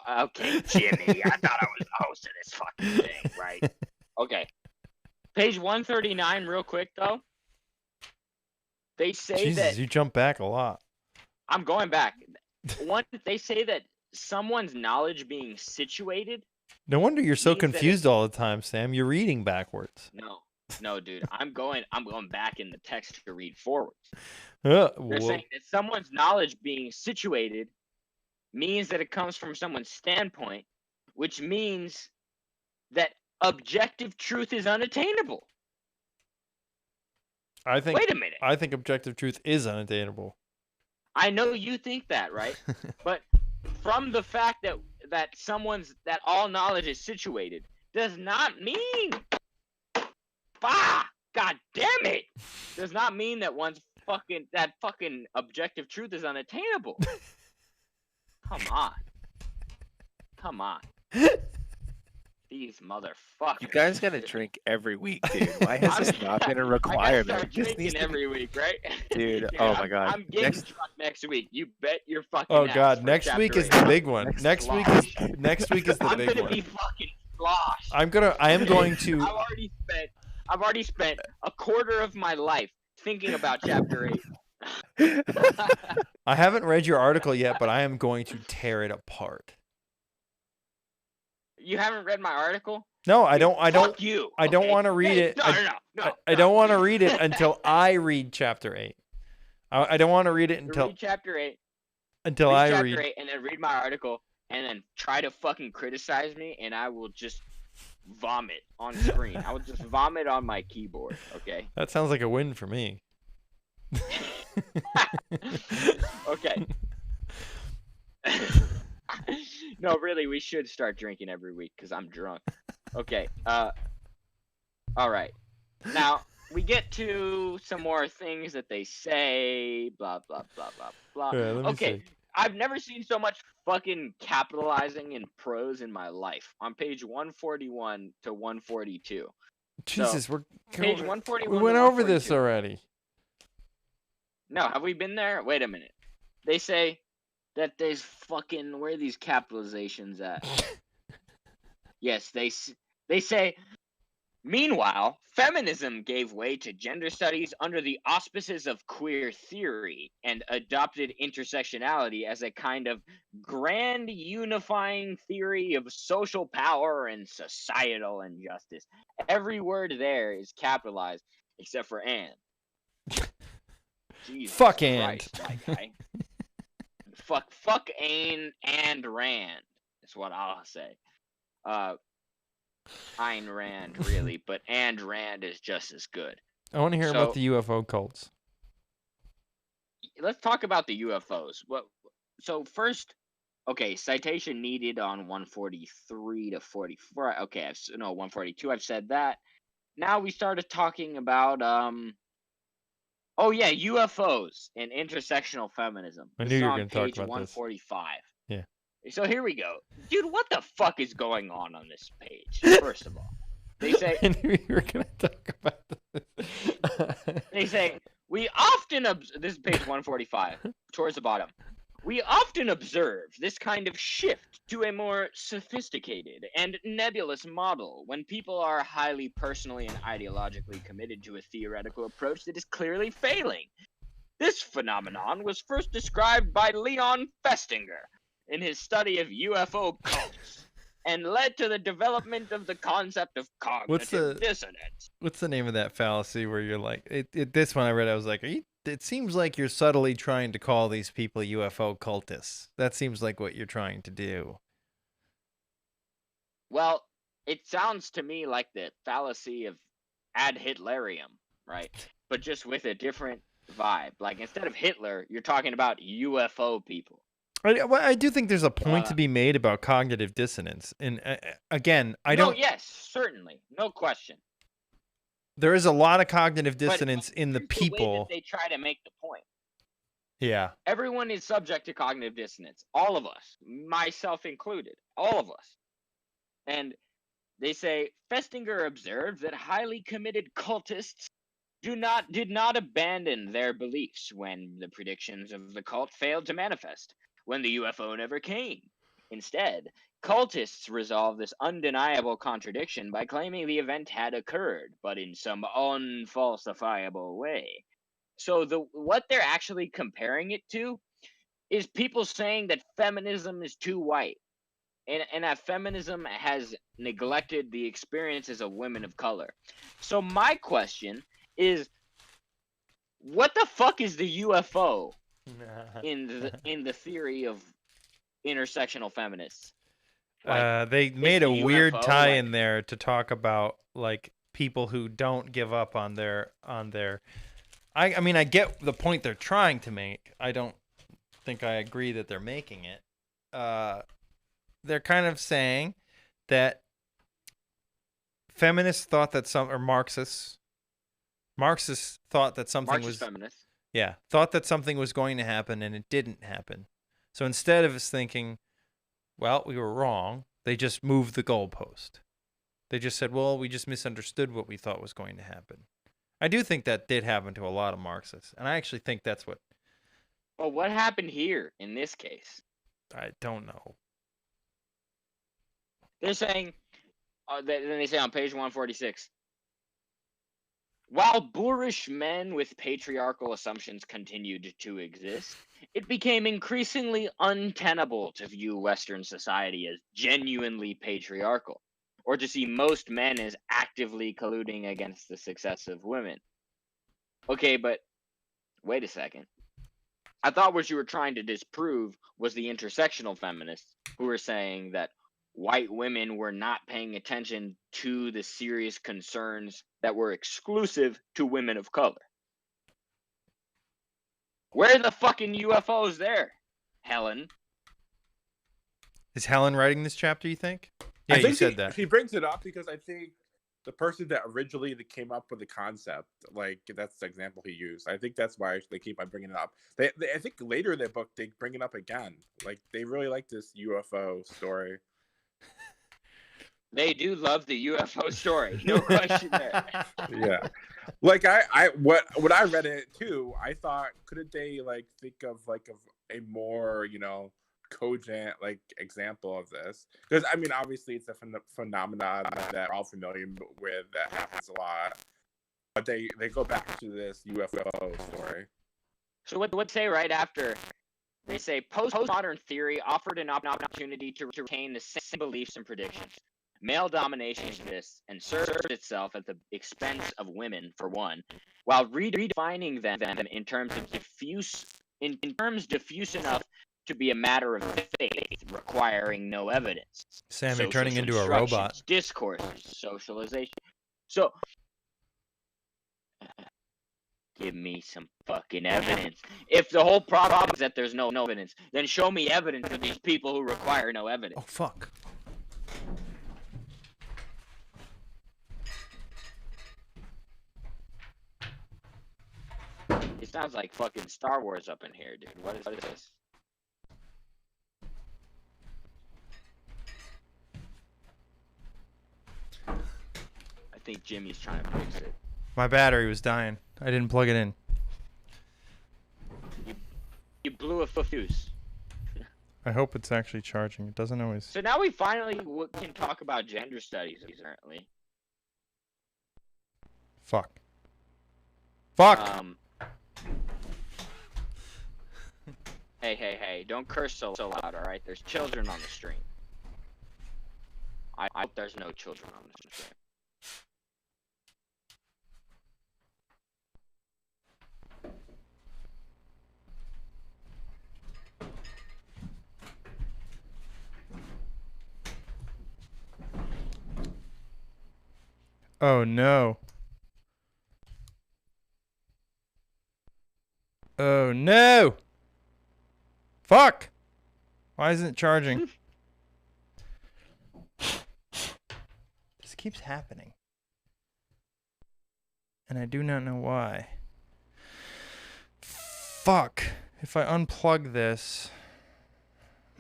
Okay, Jimmy. I thought I was the host of this fucking thing, right? Okay. Page 139, real quick though. They say Jesus, you jump back a lot. I'm going back. They say that someone's knowledge being situated. No wonder you're so confused all the time, Sam. You're reading backwards. No, dude. I'm going back in the text to read forwards. They're saying that someone's knowledge being situated means that it comes from someone's standpoint, which means that objective truth is unattainable. Wait a minute. I think objective truth is unattainable. I know you think that, right? But from the fact that all knowledge is situated does not mean, God damn it, does not mean that one's fucking objective truth is unattainable. Come on. These motherfuckers. You guys gotta drink every week, dude. Why has this not been a I gotta requirement? start This drinking needs to be... every week, right? Dude, oh my God. I'm getting drunk next week. You bet your fucking Oh ass God, for next week chapter is the 8. big one. Next week is the I'm big gonna one. be fucking sloshed. I am going to. I've already spent a quarter of my life thinking about chapter 8. I haven't read your article yet, but I am going to tear it apart. You haven't read my article? No, I don't. Fuck you. I don't okay? want to read it. I don't want to read it until I read chapter 8. I don't want to read it until read chapter 8. Until read I chapter read 8 and then read my article and then try to fucking criticize me, and I will just vomit on screen. I will just vomit on my keyboard. Okay. That sounds like a win for me. Okay. No, really, we should start drinking every week because I'm drunk. Okay. All right. Now we get to some more things that they say. Blah blah blah blah blah. Yeah, let me Okay. see. I've never seen so much fucking capitalizing in prose in my life. On page 141 to 142. Jesus, page 141. we went over this already. No, have we been there? Wait a minute. They say that there's fucking, where are these capitalizations at? Yes, they say, meanwhile, feminism gave way to gender studies under the auspices of queer theory and adopted intersectionality as a kind of grand unifying theory of social power and societal injustice. Every word there is capitalized except for "and." Jesus Fuck Christ, my guy. Fuck Ayn and Rand is what I'll say. Ayn Rand, really, but and Rand is just as good. I want to hear about the UFO cults. Let's talk about the UFOs. So first, okay, citation needed on 143 to 44. Okay, 142. I've said that. Now we started talking about oh yeah, UFOs and intersectional feminism. I knew you were going to talk page about 145. This. Yeah. So here we go. Dude, what the fuck is going on this page? First of all, they say I knew you were going to talk about this. they say we often this is page 145 towards the bottom. We often observe this kind of shift to a more sophisticated and nebulous model when people are highly personally and ideologically committed to a theoretical approach that is clearly failing. This phenomenon was first described by Leon Festinger in his study of UFO cults and led to the development of the concept of cognitive dissonance. What's the name of that fallacy where you're like, this one I read, I was like, it seems like you're subtly trying to call these people UFO cultists. That seems like what you're trying to do. Well, it sounds to me like the fallacy of ad Hitlerium, right? But just with a different vibe. Like, instead of Hitler, you're talking about UFO people. I do think there's a point to be made about cognitive dissonance. And again, yes, certainly. No question. There is a lot of cognitive dissonance in the people. The way that they try to make the point. Yeah. Everyone is subject to cognitive dissonance. All of us. Myself included. All of us. And they say, Festinger observed that highly committed cultists did not abandon their beliefs when the predictions of the cult failed to manifest, when the UFO never came. Instead, cultists resolve this undeniable contradiction by claiming the event had occurred, but in some unfalsifiable way. So what they're actually comparing it to is people saying that feminism is too white, and that feminism has neglected the experiences of women of color. So my question is, what the fuck is the UFO in the theory of intersectional feminists? Like, they made a weird tie in there to talk about like people who don't give up on their I mean, I get the point they're trying to make. I don't think I agree that they're making it. They're kind of saying that feminists thought that Marxists thought that something was feminists. Yeah, thought that something was going to happen and it didn't happen. So instead of us thinking, well, we were wrong, they just moved the goalpost. They just said, well, we just misunderstood what we thought was going to happen. I do think that did happen to a lot of Marxists, and I actually think that's what... Well, what happened here in this case? I don't know. They're saying, then they say on page 146, while boorish men with patriarchal assumptions continued to exist, it became increasingly untenable to view Western society as genuinely patriarchal, or to see most men as actively colluding against the success of women. Okay, but wait a second. I thought what you were trying to disprove was the intersectional feminists who were saying that white women were not paying attention to the serious concerns that were exclusive to women of color. Where are the fucking UFOs there, Helen? Is Helen writing this chapter, you think? Yeah, I think you said that. She brings it up because I think the person that originally came up with the concept, like that's the example he used. I think that's why they keep on bringing it up. They I think later in their book they bring it up again. Like they really like this UFO story. They do love the UFO story, no question there. Yeah, like what I read it too. I thought couldn't they like think of like a more cogent like example of this, because I mean obviously it's a phenomenon that we're all familiar with that happens a lot, but they go back to this UFO story. So what say right after they say postmodern theory offered an opportunity to retain the same beliefs and predictions. Male domination exists and served itself at the expense of women, for one, while redefining them in terms of diffuse enough to be a matter of faith, requiring no evidence. Sam, you're turning into a robot. Discourses, socialization. So, give me some fucking evidence. If the whole problem is that there's no evidence, then show me evidence of these people who require no evidence. Oh, fuck. It sounds like fucking Star Wars up in here, dude. What is this? I think Jimmy's trying to fix it. My battery was dying. I didn't plug it in. You blew a fuse. I hope it's actually charging. It doesn't always... So now we finally can talk about gender studies, apparently. Fuck. Fuck! Hey, don't curse so loud, alright? There's children on the stream. I hope there's no children on the stream. Oh, no. Oh, no! Fuck! Why isn't it charging? This keeps happening. And I do not know why. Fuck. If I unplug this...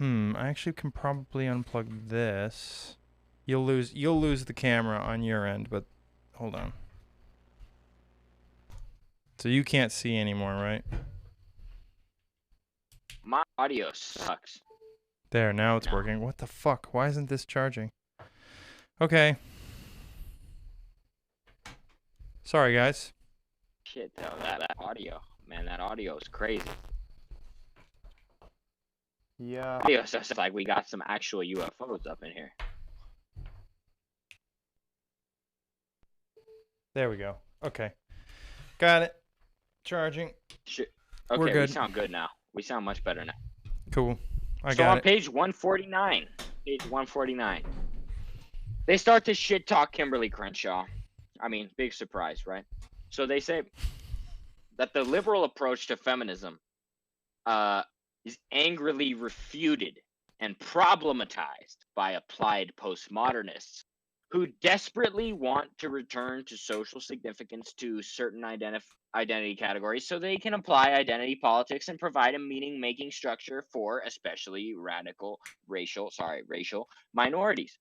I actually can probably unplug this. You'll lose the camera on your end, but hold on. So you can't see anymore, right? My audio sucks. There, now it's working. What the fuck? Why isn't this charging? Okay. Sorry, guys. Shit, though, that audio. Man, that audio is crazy. Yeah. Audio sounds like we got some actual UFOs up in here. There we go. Okay. Got it. Charging. Shit. Okay, We're good. We sound good now. We sound much better now. Cool. I so got on it. page 149, they start to shit talk Kimberly Crenshaw. I mean, big surprise, right? So they say that the liberal approach to feminism is angrily refuted and problematized by applied postmodernists who desperately want to return to social significance to certain identity categories so they can apply identity politics and provide a meaning-making structure for especially radical racial minorities.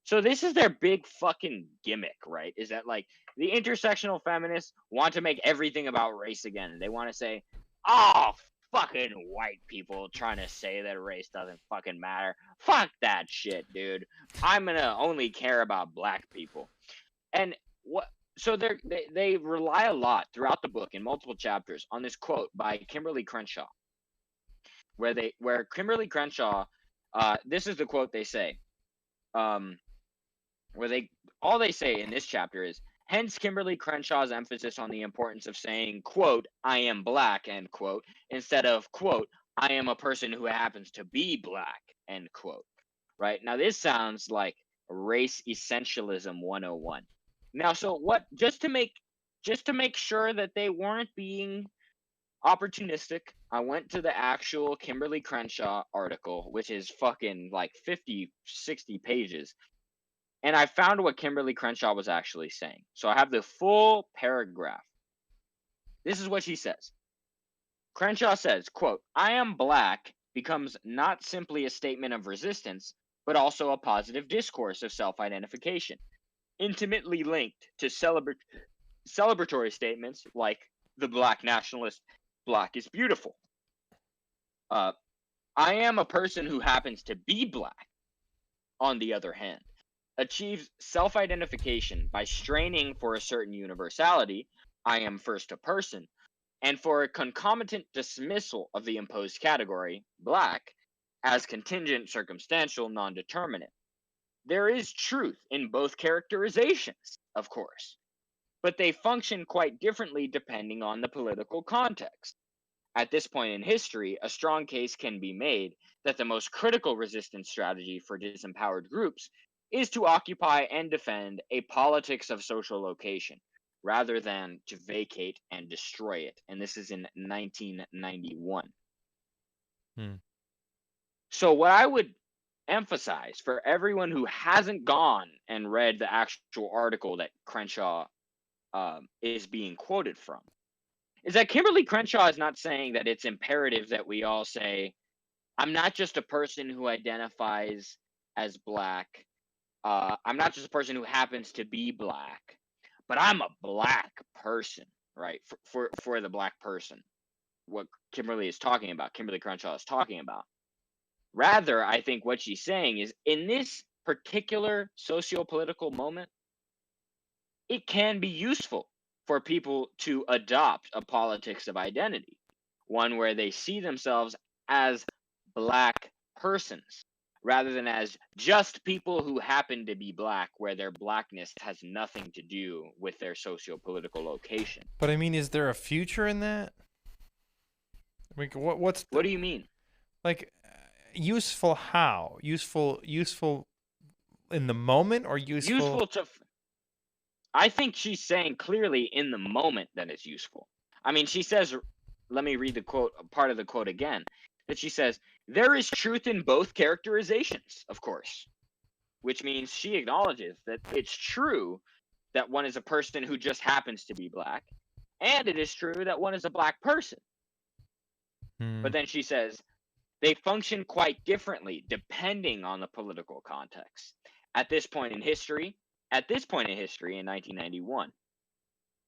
So this is their big fucking gimmick, right? Is that like the intersectional feminists want to make everything about race again. They want to say, oh, fucking white people trying to say that race doesn't fucking matter. Fuck that shit, dude. I'm gonna only care about black people. And what? So they rely a lot throughout the book in multiple chapters on this quote by Kimberly Crenshaw, where Kimberly Crenshaw, this is the quote they say. Where all they say in this chapter is, hence Kimberly Crenshaw's emphasis on the importance of saying, quote, I am black, end quote, instead of, quote, I am a person who happens to be black, end quote. Right? Now this sounds like race essentialism 101. Now, so what, just to make sure that they weren't being opportunistic, I went to the actual Kimberly Crenshaw article, which is fucking like 50, 60 pages. And I found what Kimberly Crenshaw was actually saying. So I have the full paragraph. This is what she says. Crenshaw says, quote, I am black becomes not simply a statement of resistance, but also a positive discourse of self-identification, intimately linked to celebratory statements like the black nationalist, black is beautiful. I am a person who happens to be black, on the other hand, achieves self-identification by straining for a certain universality, I am first a person, and for a concomitant dismissal of the imposed category, black, as contingent, circumstantial, non-determinate. There is truth in both characterizations, of course, but they function quite differently depending on the political context. At this point in history, a strong case can be made that the most critical resistance strategy for disempowered groups is to occupy and defend a politics of social location, rather than to vacate and destroy it. And this is in 1991. So what I would emphasize for everyone who hasn't gone and read the actual article that Crenshaw is being quoted from, is that Kimberly Crenshaw is not saying that it's imperative that we all say, I'm not just a person who identifies as black. I'm not just a person who happens to be black, but I'm a black person, right? For the black person, what Kimberly Crenshaw is talking about. Rather, I think what she's saying is, in this particular socio-political moment, it can be useful for people to adopt a politics of identity, one where they see themselves as black persons, rather than as just people who happen to be black, where their blackness has nothing to do with their socio-political location. But I mean, is there a future in that? Like, what do you mean? Like, useful how? Useful in the moment, or useful to? I think she's saying clearly in the moment that it's useful. I mean, she says, let me read the quote, part of the quote again, that she says, there is truth in both characterizations, of course, which means she acknowledges that it's true that one is a person who just happens to be black, and it is true that one is a black person. But then she says, they function quite differently depending on the political context. At this point in history, in 1991,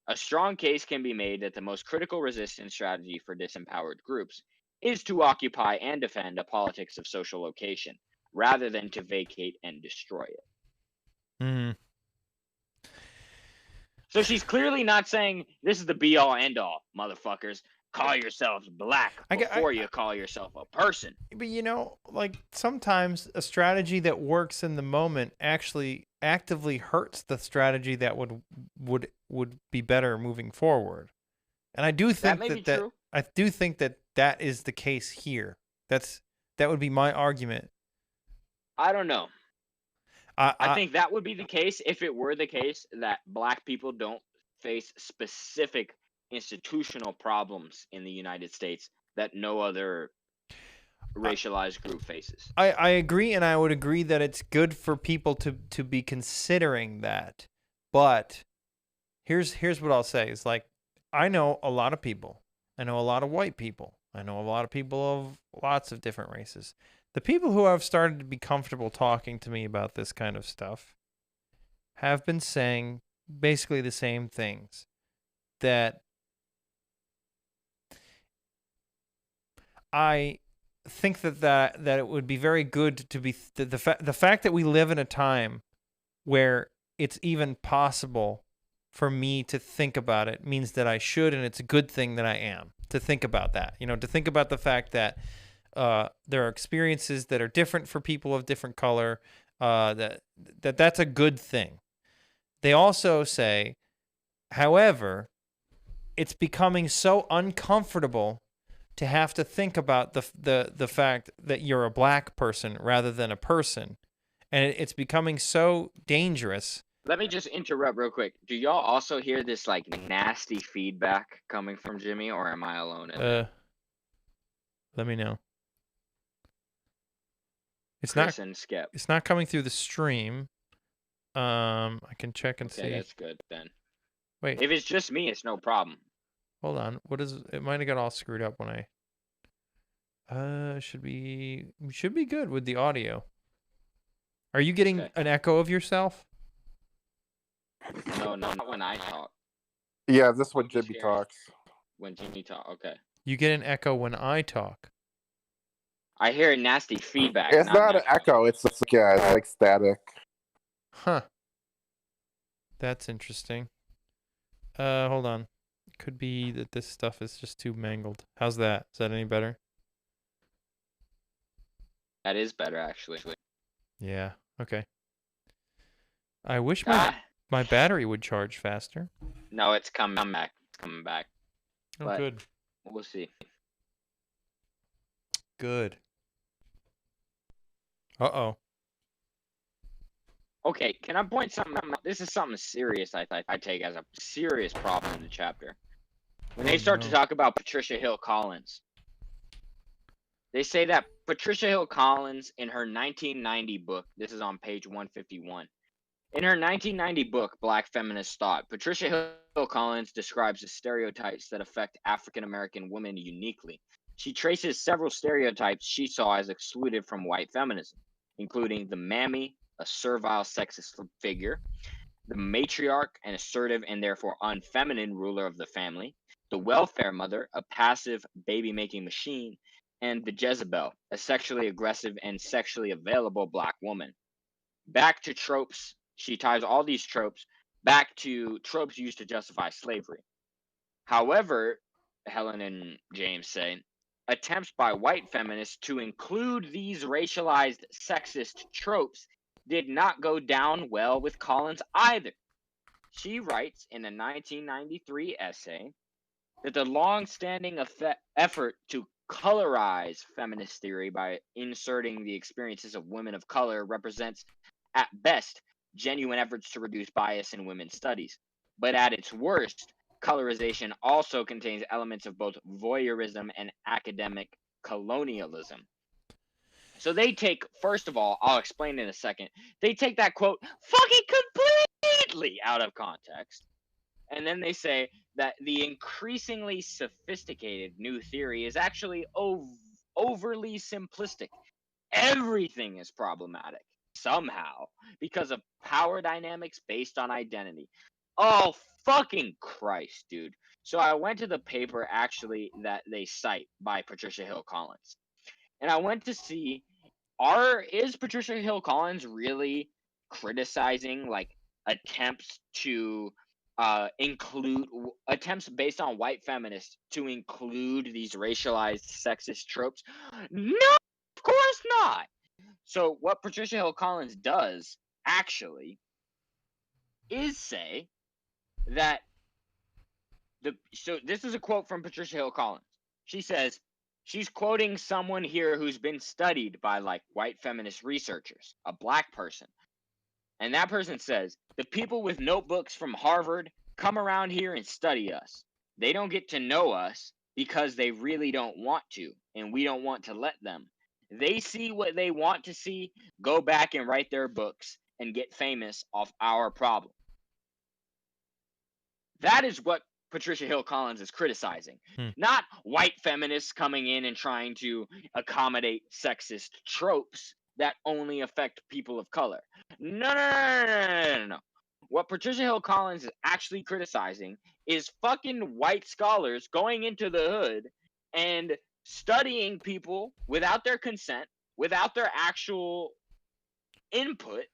a strong case can be made that the most critical resistance strategy for disempowered groups is to occupy and defend a politics of social location, rather than to vacate and destroy it. So she's clearly not saying this is the be-all, end-all, motherfuckers. Call yourselves black before you call yourself a person. But like, sometimes a strategy that works in the moment actually actively hurts the strategy that would be better moving forward. And I do think that is the case here. That would be my argument. I don't know. I think that would be the case if it were the case that black people don't face specific institutional problems in the United States that no other racialized group faces. I agree, and I would agree that it's good for people to be considering that. But here's what I'll say is like, I know a lot of people. I know a lot of white people. I know a lot of people of lots of different races. The people who have started to be comfortable talking to me about this kind of stuff have been saying basically the same things. That I think that it would be very good to be the fact that we live in a time where it's even possible for me to think about it means that I should, and it's a good thing that I am to think about that. You know, to think about the fact that there are experiences that are different for people of different color. That's a good thing. They also say, however, it's becoming so uncomfortable to have to think about the fact that you're a black person rather than a person. And it's becoming so dangerous. Let me just interrupt real quick. Do y'all also hear this like nasty feedback coming from Jimmy, or am I alone in that? Let me know. It's Chris and Skep. It's not coming through the stream. I can check and see. Okay, that's good then. Wait. If it's just me, it's no problem. Hold on. What is it? Might have got all screwed up when I should be good with the audio. Are you getting an echo of yourself? No, not when I talk. Yeah, this is when Jimmy talks. When Jimmy talks, okay. You get an echo when I talk. I hear nasty feedback. It's not an echo. It's like static. Huh. That's interesting. Hold on. Could be that this stuff is just too mangled. How's that? Is that any better? That is better, actually. Yeah. Okay. I wish my battery would charge faster. No, it's coming back. It's coming back. Oh, but good. We'll see. Good. Uh-oh. Okay, can I point something out? This is something serious I take as a serious problem in the chapter. When they start to talk about Patricia Hill Collins, they say that Patricia Hill Collins, in her 1990 book, this is on page 151. In her 1990 book, Black Feminist Thought, Patricia Hill Collins describes the stereotypes that affect African American women uniquely. She traces several stereotypes she saw as excluded from white feminism, including the mammy, a servile sexist figure, the matriarch, an assertive and therefore unfeminine ruler of the family, the welfare mother, a passive baby-making machine, and the Jezebel, a sexually aggressive and sexually available black woman. Back to tropes. She ties all these tropes back to tropes used to justify slavery. However, Helen and James say, attempts by white feminists to include these racialized sexist tropes did not go down well with Collins either. She writes in a 1993 essay that the long-standing effort to colorize feminist theory by inserting the experiences of women of color represents, at best, genuine efforts to reduce bias in women's studies. But at its worst, colorization also contains elements of both voyeurism and academic colonialism. So they take, first of all, I'll explain in a second, they take that quote fucking completely out of context. And then they say that the increasingly sophisticated new theory is actually overly simplistic. Everything is problematic somehow because of power dynamics based on identity. Oh, fucking Christ, dude. So I went to the paper actually that they cite by Patricia Hill Collins. And I went to see, is Patricia Hill Collins really criticizing like attempts to include attempts based on white feminists to include these racialized sexist tropes? No, of course not. So what Patricia Hill Collins does actually is say that so this is a quote from Patricia Hill Collins. She says, she's quoting someone here who's been studied by like white feminist researchers, a black person. And that person says, the people with notebooks from Harvard come around here and study us. They don't get to know us because they really don't want to, and we don't want to let them. They see what they want to see, go back and write their books and get famous off our problem. That is what Patricia Hill Collins is criticizing. Not white feminists coming in and trying to accommodate sexist tropes that only affect people of color. No. What Patricia Hill Collins is actually criticizing is fucking white scholars going into the hood and studying people without their consent, without their actual input,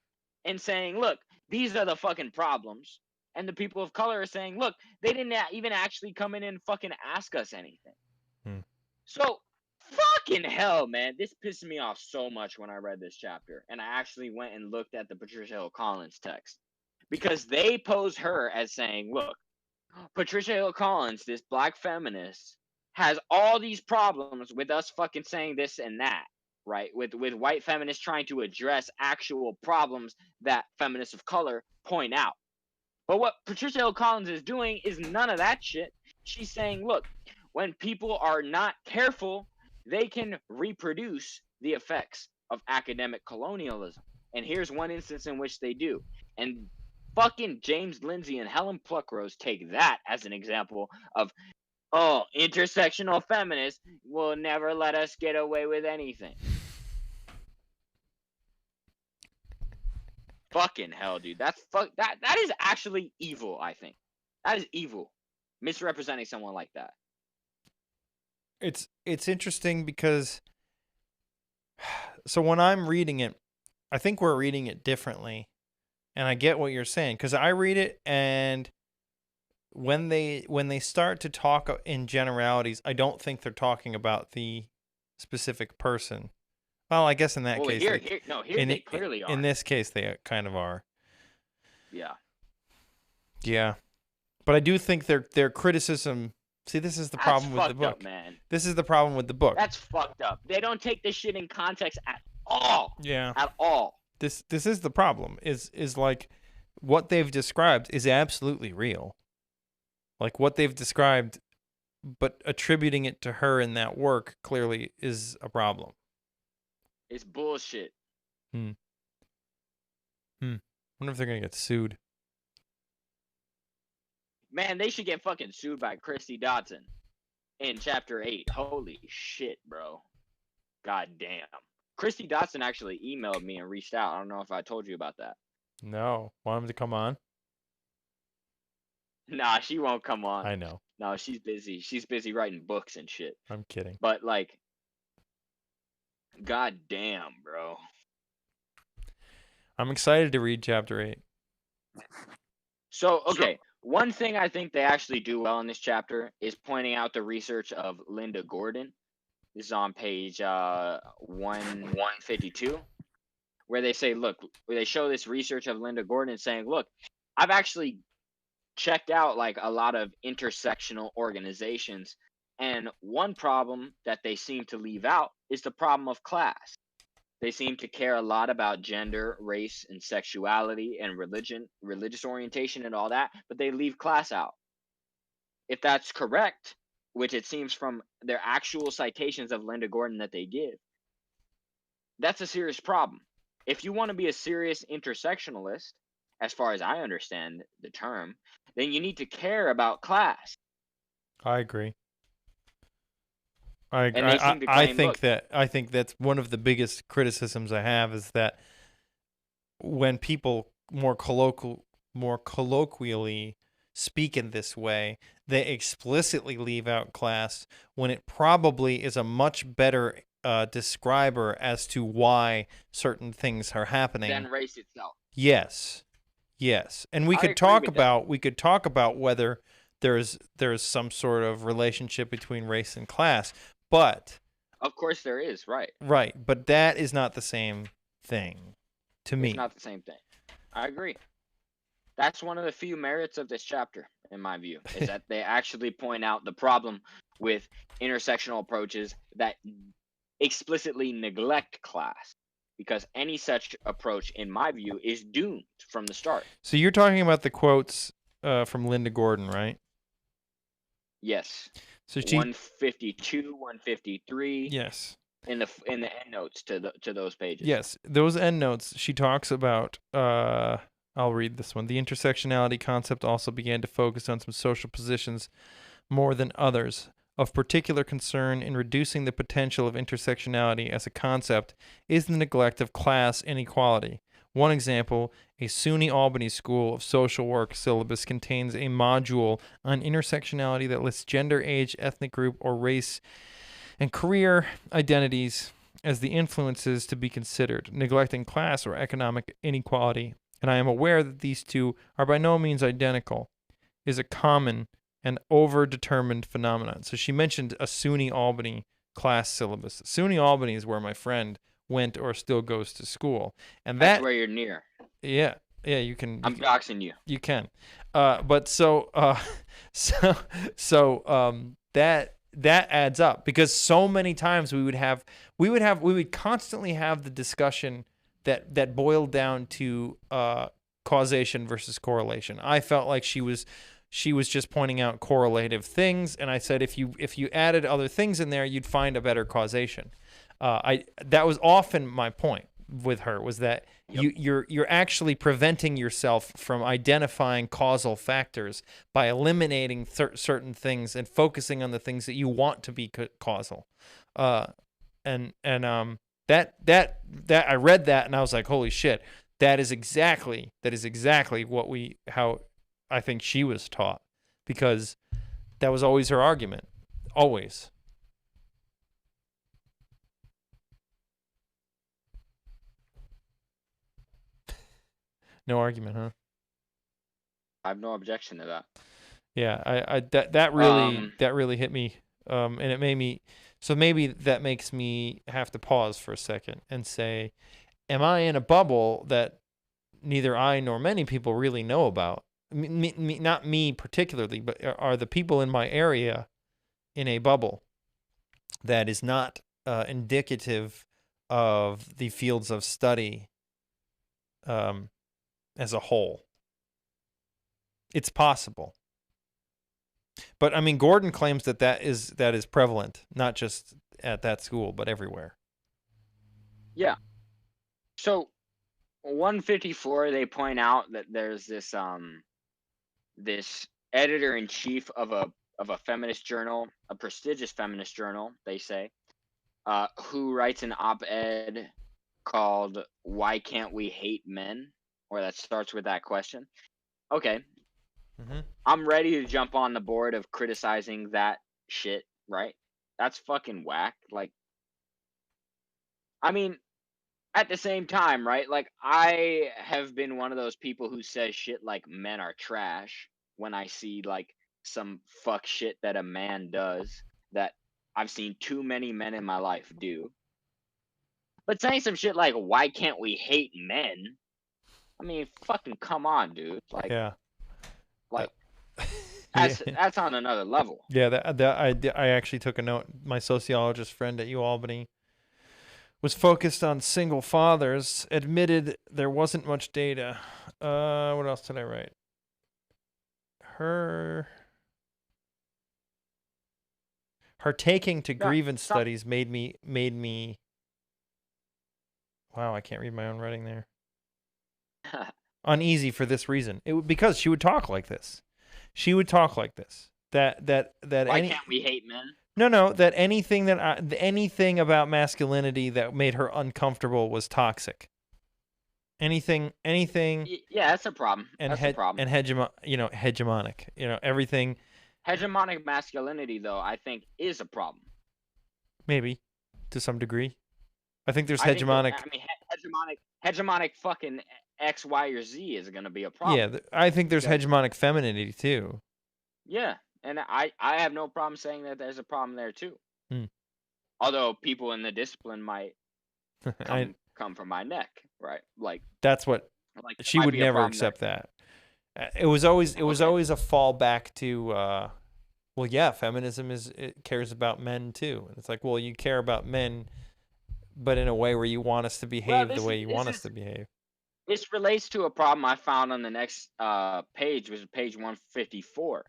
and saying, look, these are the fucking problems. And the people of color are saying, look, they didn't even actually come in and fucking ask us anything. So, fucking hell, man. This pissed me off so much when I read this chapter. And I actually went and looked at the Patricia Hill Collins text. Because they pose her as saying, look, Patricia Hill Collins, this black feminist, has all these problems with us fucking saying this and that. Right? With white feminists trying to address actual problems that feminists of color point out. But what Patricia Hill Collins is doing is none of that shit. She's saying, look, when people are not careful, they can reproduce the effects of academic colonialism. And here's one instance in which they do. And fucking James Lindsay and Helen Pluckrose take that as an example of, oh, intersectional feminists will never let us get away with anything. Fucking hell, dude. That is actually evil, I think. That is evil. Misrepresenting someone like that. It's interesting because so when I'm reading it, I think we're reading it differently. And I get what you're saying, because I read it, and when they start to talk in generalities, I don't think they're talking about the specific person. Well, I guess in that case, here they clearly are. In this case, they kind of are. Yeah, but I do think their criticism. See, this is the problem with the book. Up, man. This is the problem with the book. That's fucked up. They don't take this shit in context at all. Yeah, at all. This is the problem. Is like what they've described is absolutely real. Like what they've described, but attributing it to her in that work clearly is a problem. It's bullshit. Wonder if they're gonna get sued. Man, they should get fucking sued by Christy Dodson in chapter 8. Holy shit, bro. God damn. Christy Dodson actually emailed me and reached out. I don't know if I told you about that. No. Want him to come on? Nah, she won't come on. I know. No, she's busy. She's busy writing books and shit. I'm kidding. But like, god damn, bro. I'm excited to read chapter 8. So, okay. One thing I think they actually do well in this chapter is pointing out the research of Linda Gordon. This is on page 152, where they say, look, where they show this research of Linda Gordon saying, look, I've actually checked out like a lot of intersectional organizations, and one problem that they seem to leave out is the problem of class. They seem to care a lot about gender, race, and sexuality and religion, religious orientation and all that, but they leave class out. If that's correct, which it seems from their actual citations of Linda Gordon that they give, that's a serious problem. If you want to be a serious intersectionalist, as far as I understand the term, then you need to care about class. I agree. I think that's one of the biggest criticisms I have is that when people more colloquially speak in this way, they explicitly leave out class when it probably is a much better describer as to why certain things are happening than race itself. Yes, and we could talk about whether there's some sort of relationship between race and class, but of course there is, right? Right, but that is not the same thing to me. It's not the same thing. I agree. That's one of the few merits of this chapter, in my view, is that they actually point out the problem with intersectional approaches that explicitly neglect class, because any such approach, in my view, is doomed from the start. So you're talking about the quotes from Linda Gordon, right? Yes. So 152, 153. Yes. in the endnotes to those pages. Yes, those endnotes, she talks about, I'll read this one. The intersectionality concept also began to focus on some social positions more than others. Of particular concern in reducing the potential of intersectionality as a concept is the neglect of class inequality. One example, a SUNY Albany School of Social Work syllabus contains a module on intersectionality that lists gender, age, ethnic group, or race and career identities as the influences to be considered, neglecting class or economic inequality. And I am aware that these two are by no means identical, is a common and over-determined phenomenon. So she mentioned a SUNY Albany class syllabus. SUNY Albany is where my friend went or still goes to school. And That's that, where you're near. yeah, you can. I'm doxing you. You can. But so that adds up, because so many times we would constantly have the discussion that boiled down to causation versus correlation. I felt like she was just pointing out correlative things, and I said if you added other things in there, you'd find a better causation. That was often my point with her, was that you're actually preventing yourself from identifying causal factors by eliminating certain things and focusing on the things that you want to be causal. That I read that and I was like, holy shit, that is exactly how I think she was taught, because that was always her argument, always. No argument, huh? I have no objection to that. Yeah, that really hit me, and it made me. So maybe that makes me have to pause for a second and say, am I in a bubble that neither I nor many people really know about? Not me particularly, but are the people in my area in a bubble that is not indicative of the fields of study as a whole? It's possible. But I mean, Gordon claims that is prevalent, not just at that school, but everywhere. Yeah. So 154, they point out that there's this this editor-in-chief of a feminist journal, a prestigious feminist journal, they say, who writes an op-ed called "Why Can't We Hate Men?" or that starts with that question. Okay. Mm-hmm. I'm ready to jump on the board of criticizing that shit, right? That's fucking whack. Like, I mean, at the same time, right? Like, I have been one of those people who says shit like men are trash when I see like some fuck shit that a man does that I've seen too many men in my life do. But saying some shit like, why can't we hate men? I mean, fucking come on, dude. Like, yeah. Like, that's on another level. Yeah, I actually took a note. My sociologist friend at UAlbany was focused on single fathers, admitted there wasn't much data. What else did I write? Her taking to Grievance Studies made me wow, I can't read my own writing there. Uneasy for this reason. Because she would talk like this. She would talk like this. That why can't we hate men? No, that anything about masculinity that made her uncomfortable was toxic. Anything. Yeah, that's a problem. That's a problem. And hegemonic. Everything. Hegemonic masculinity, though, I think is a problem. Maybe, to some degree. I think there's hegemonic. Hegemonic fucking X, Y, or Z is gonna be a problem. Yeah, I think there's hegemonic femininity too. Yeah, and I have no problem saying that there's a problem there too. Although people in the discipline might come from my neck, right? Like that's what she would never accept that. It was always a fallback to well, yeah, feminism it cares about men too. And it's like, well, you care about men, but in a way where you want us to behave the way you want us to behave. This relates to a problem I found on the next page, which is page 154.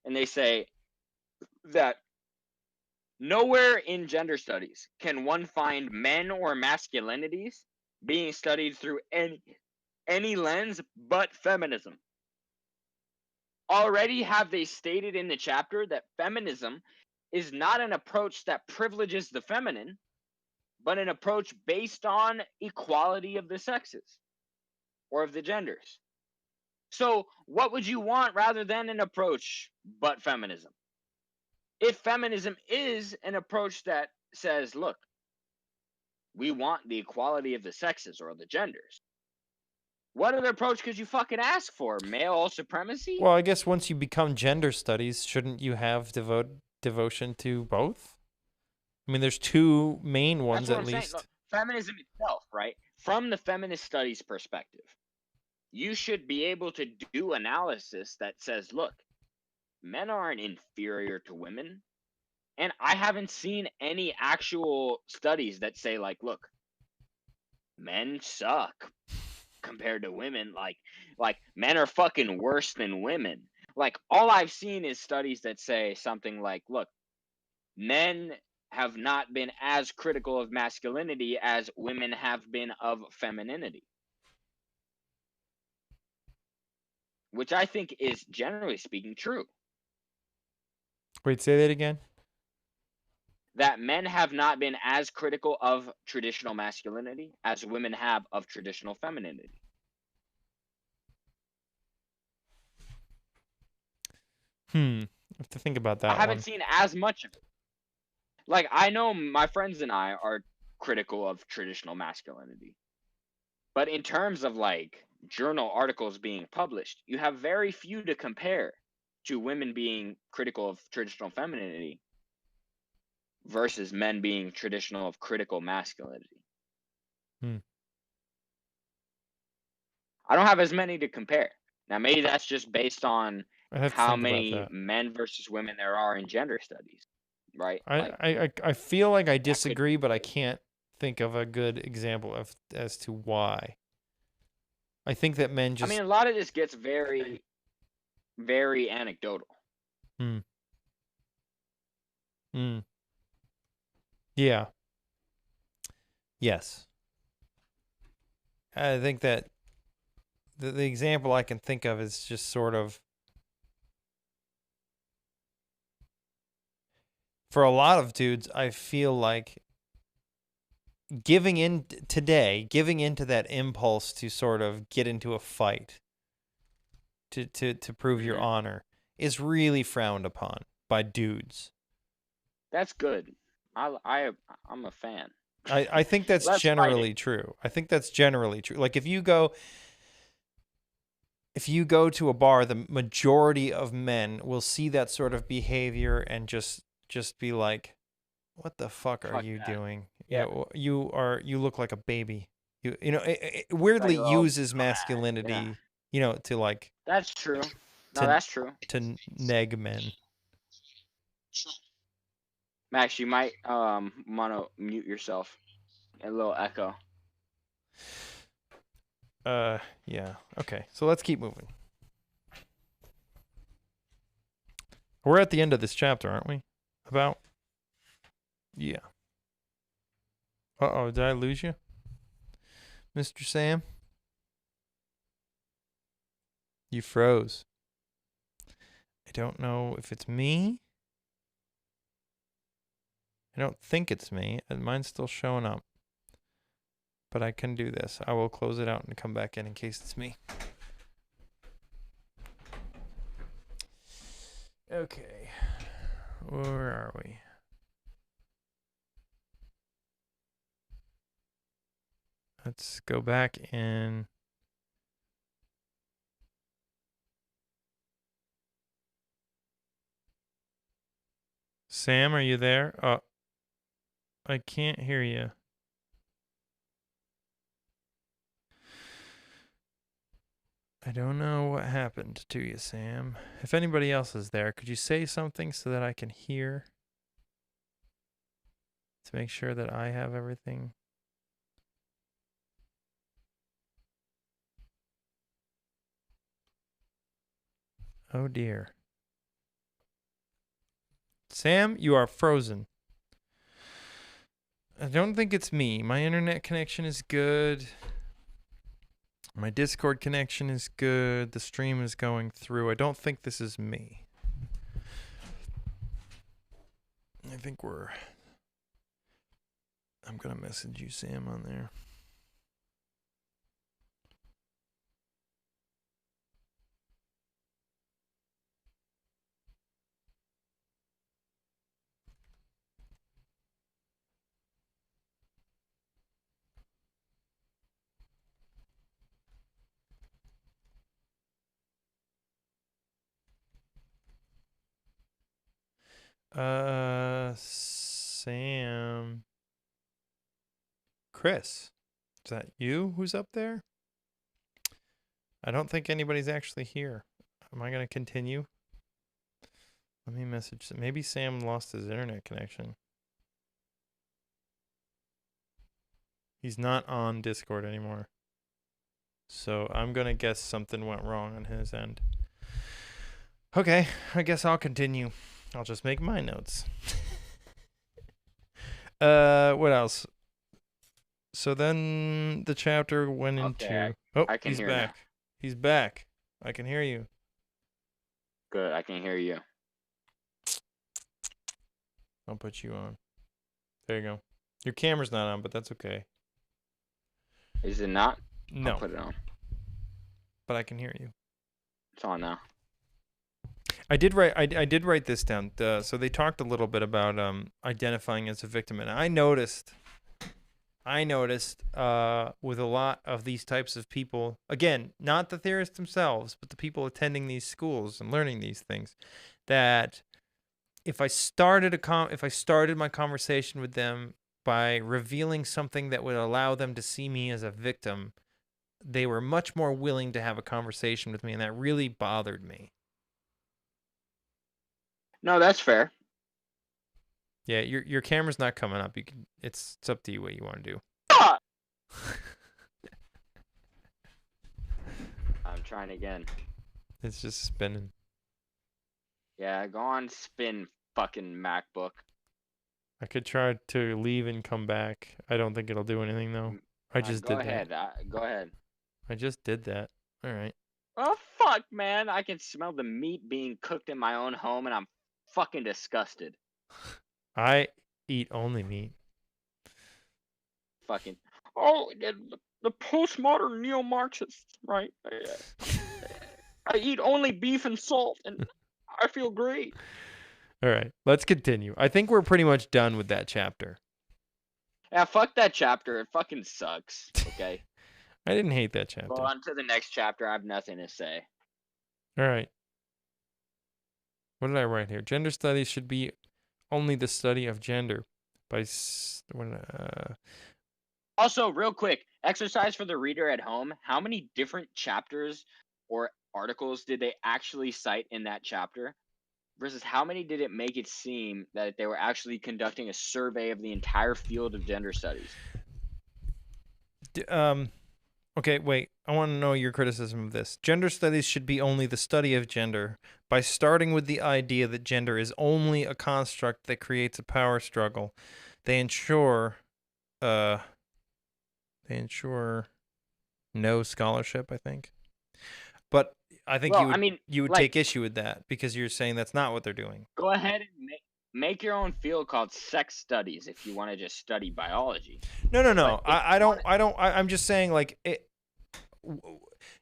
And they say that Nowhere in gender studies can one find men or masculinities being studied through any lens but feminism. Already have they stated in the chapter that feminism is not an approach that privileges the feminine, but an approach based on equality of the sexes or of the genders. So what would you want rather than an approach but feminism? If feminism is an approach that says, look, we want the equality of the sexes or the genders, what other approach could you fucking ask for? Male supremacy? Well, I guess once you become gender studies, shouldn't you have devotion to both? I mean, there's two main ones That's what at I'm saying. least. Look, feminism itself, right? From the feminist studies perspective, you should be able to do analysis that says, look, men aren't inferior to women. And I haven't seen any actual studies that say, like, look, men suck compared to women. Like men are fucking worse than women. Like, all I've seen is studies that say something like, look, men have not been as critical of masculinity as women have been of femininity. Which I think is, generally speaking, true. Wait, say that again? That men have not been as critical of traditional masculinity as women have of traditional femininity. I have to think about that I haven't one. seen as much of it. Like, I know my friends and I are critical of traditional masculinity. But in terms of, like, journal articles being published, you have very few to compare to women being critical of traditional femininity versus men being traditional of critical masculinity. I don't have as many to compare. Now, maybe that's just based on I have to how think about many that. men versus women there are in gender studies, right? I feel like I could disagree, but I be- can't think of a good example as to why. I think that men I just. mean, a lot of this gets very, very anecdotal. Yeah. Yes. I think that the example I can think of is just sort of, for a lot of dudes, I feel like giving into that impulse to sort of get into a fight to prove your honor is really frowned upon by dudes. That's good. I'm a fan. I think that's Less generally fighting. true. I think that's generally true. Like if you go to a bar, the majority of men will see that sort of behavior and just be like, "What the fuck are Fuck you that. doing? Yeah. You look like a baby." It weirdly Like, oh, uses masculinity, to like That's true. No, to that's true. to neg men. Max, you might want to mute yourself. A little echo. Yeah. Okay. So let's keep moving. We're at the end of this chapter, aren't we? About. Yeah. Uh-oh, did I lose you? Mr. Sam? You froze. I don't know if it's me. I don't think it's me. Mine's still showing up. But I can do this. I will close it out and come back in case it's me. Okay. Where are we? Let's go back in. Sam, are you there? I can't hear you. I don't know what happened to you, Sam. If anybody else is there, could you say something so that I can hear? To make sure that I have everything. Oh dear. Sam, you are frozen. I don't think it's me. My internet connection is good. My Discord connection is good. The stream is going through. I don't think this is me. I think I'm going to message you, Sam, on there. Sam. Chris. Is that you who's up there? I don't think anybody's actually here. Am I going to continue? Let me message. Maybe Sam lost his internet connection. He's not on Discord anymore. So I'm going to guess something went wrong on his end. Okay, I guess I'll continue. I'll just make my notes. What else? So then the chapter went into... Oh, I can he's hear back. now. He's back. I can hear you. Good, I can hear you. I'll put you on. There you go. Your camera's not on, but that's okay. Is it not? No. I'll put it on. But I can hear you. It's on now. I did write this down. So they talked a little bit about identifying as a victim, and I noticed with a lot of these types of people, again, not the theorists themselves, but the people attending these schools and learning these things, that if I started my conversation with them by revealing something that would allow them to see me as a victim, they were much more willing to have a conversation with me, and that really bothered me. No, that's fair. Yeah, your camera's not coming up. It's up to you what you want to do. I'm trying again. It's just spinning. Yeah, go on, spin, fucking MacBook. I could try to leave and come back. I don't think it'll do anything though. I just did that. Go ahead. I just did that. All right. Oh fuck, man! I can smell the meat being cooked in my own home, and I'm fucking disgusted. I eat only meat. Fucking. Oh, the postmodern neo-Marxists, right? I eat only beef and salt, and I feel great. All right, let's continue. I think we're pretty much done with that chapter. Yeah, fuck that chapter. It fucking sucks. Okay. I didn't hate that chapter. Go on to the next chapter. I have nothing to say. All right. What did I write here? Gender studies should be only the study of gender. Also, real quick, exercise for the reader at home. How many different chapters or articles did they actually cite in that chapter? Versus how many did it make it seem that they were actually conducting a survey of the entire field of gender studies? Okay, wait. I want to know your criticism of this. Gender studies should be only the study of gender by starting with the idea that gender is only a construct that creates a power struggle. They ensure no scholarship, I think. But I think you would take issue with that because you're saying that's not what they're doing. Go ahead and make your own field called sex studies if you want to just study biology. No. I'm just saying, like,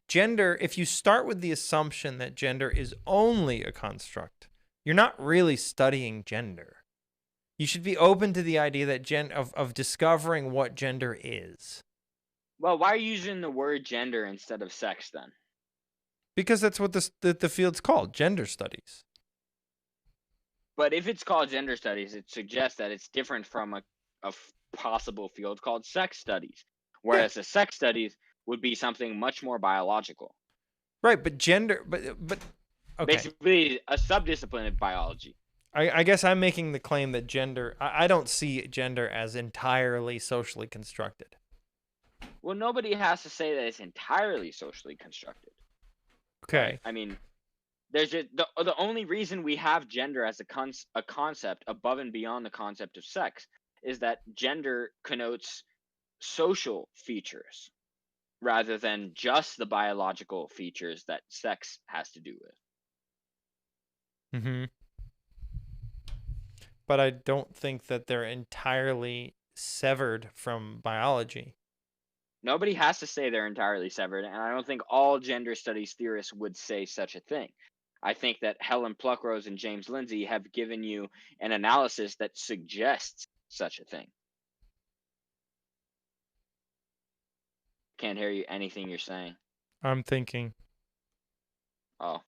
gender, if you start with the assumption that gender is only a construct, you're not really studying gender. You should be open to the idea that of discovering what gender is. Well, why are you using the word gender instead of sex then? Because that's what the field's called, gender studies. But if it's called gender studies, it suggests that it's different from a possible field called sex studies. Whereas a sex studies would be something much more biological. Right, but gender, but okay. Basically, a subdiscipline of biology. I guess I'm making the claim that gender, I don't see gender as entirely socially constructed. Well, nobody has to say that it's entirely socially constructed. Okay. I mean, there's the only reason we have gender as a concept above and beyond the concept of sex is that gender connotes social features rather than just the biological features that sex has to do with. Mm-hmm. But I don't think that they're entirely severed from biology. Nobody has to say they're entirely severed, and I don't think all gender studies theorists would say such a thing. I think that Helen Pluckrose and James Lindsay have given you an analysis that suggests such a thing. Can't hear you anything you're saying. I'm thinking. Oh.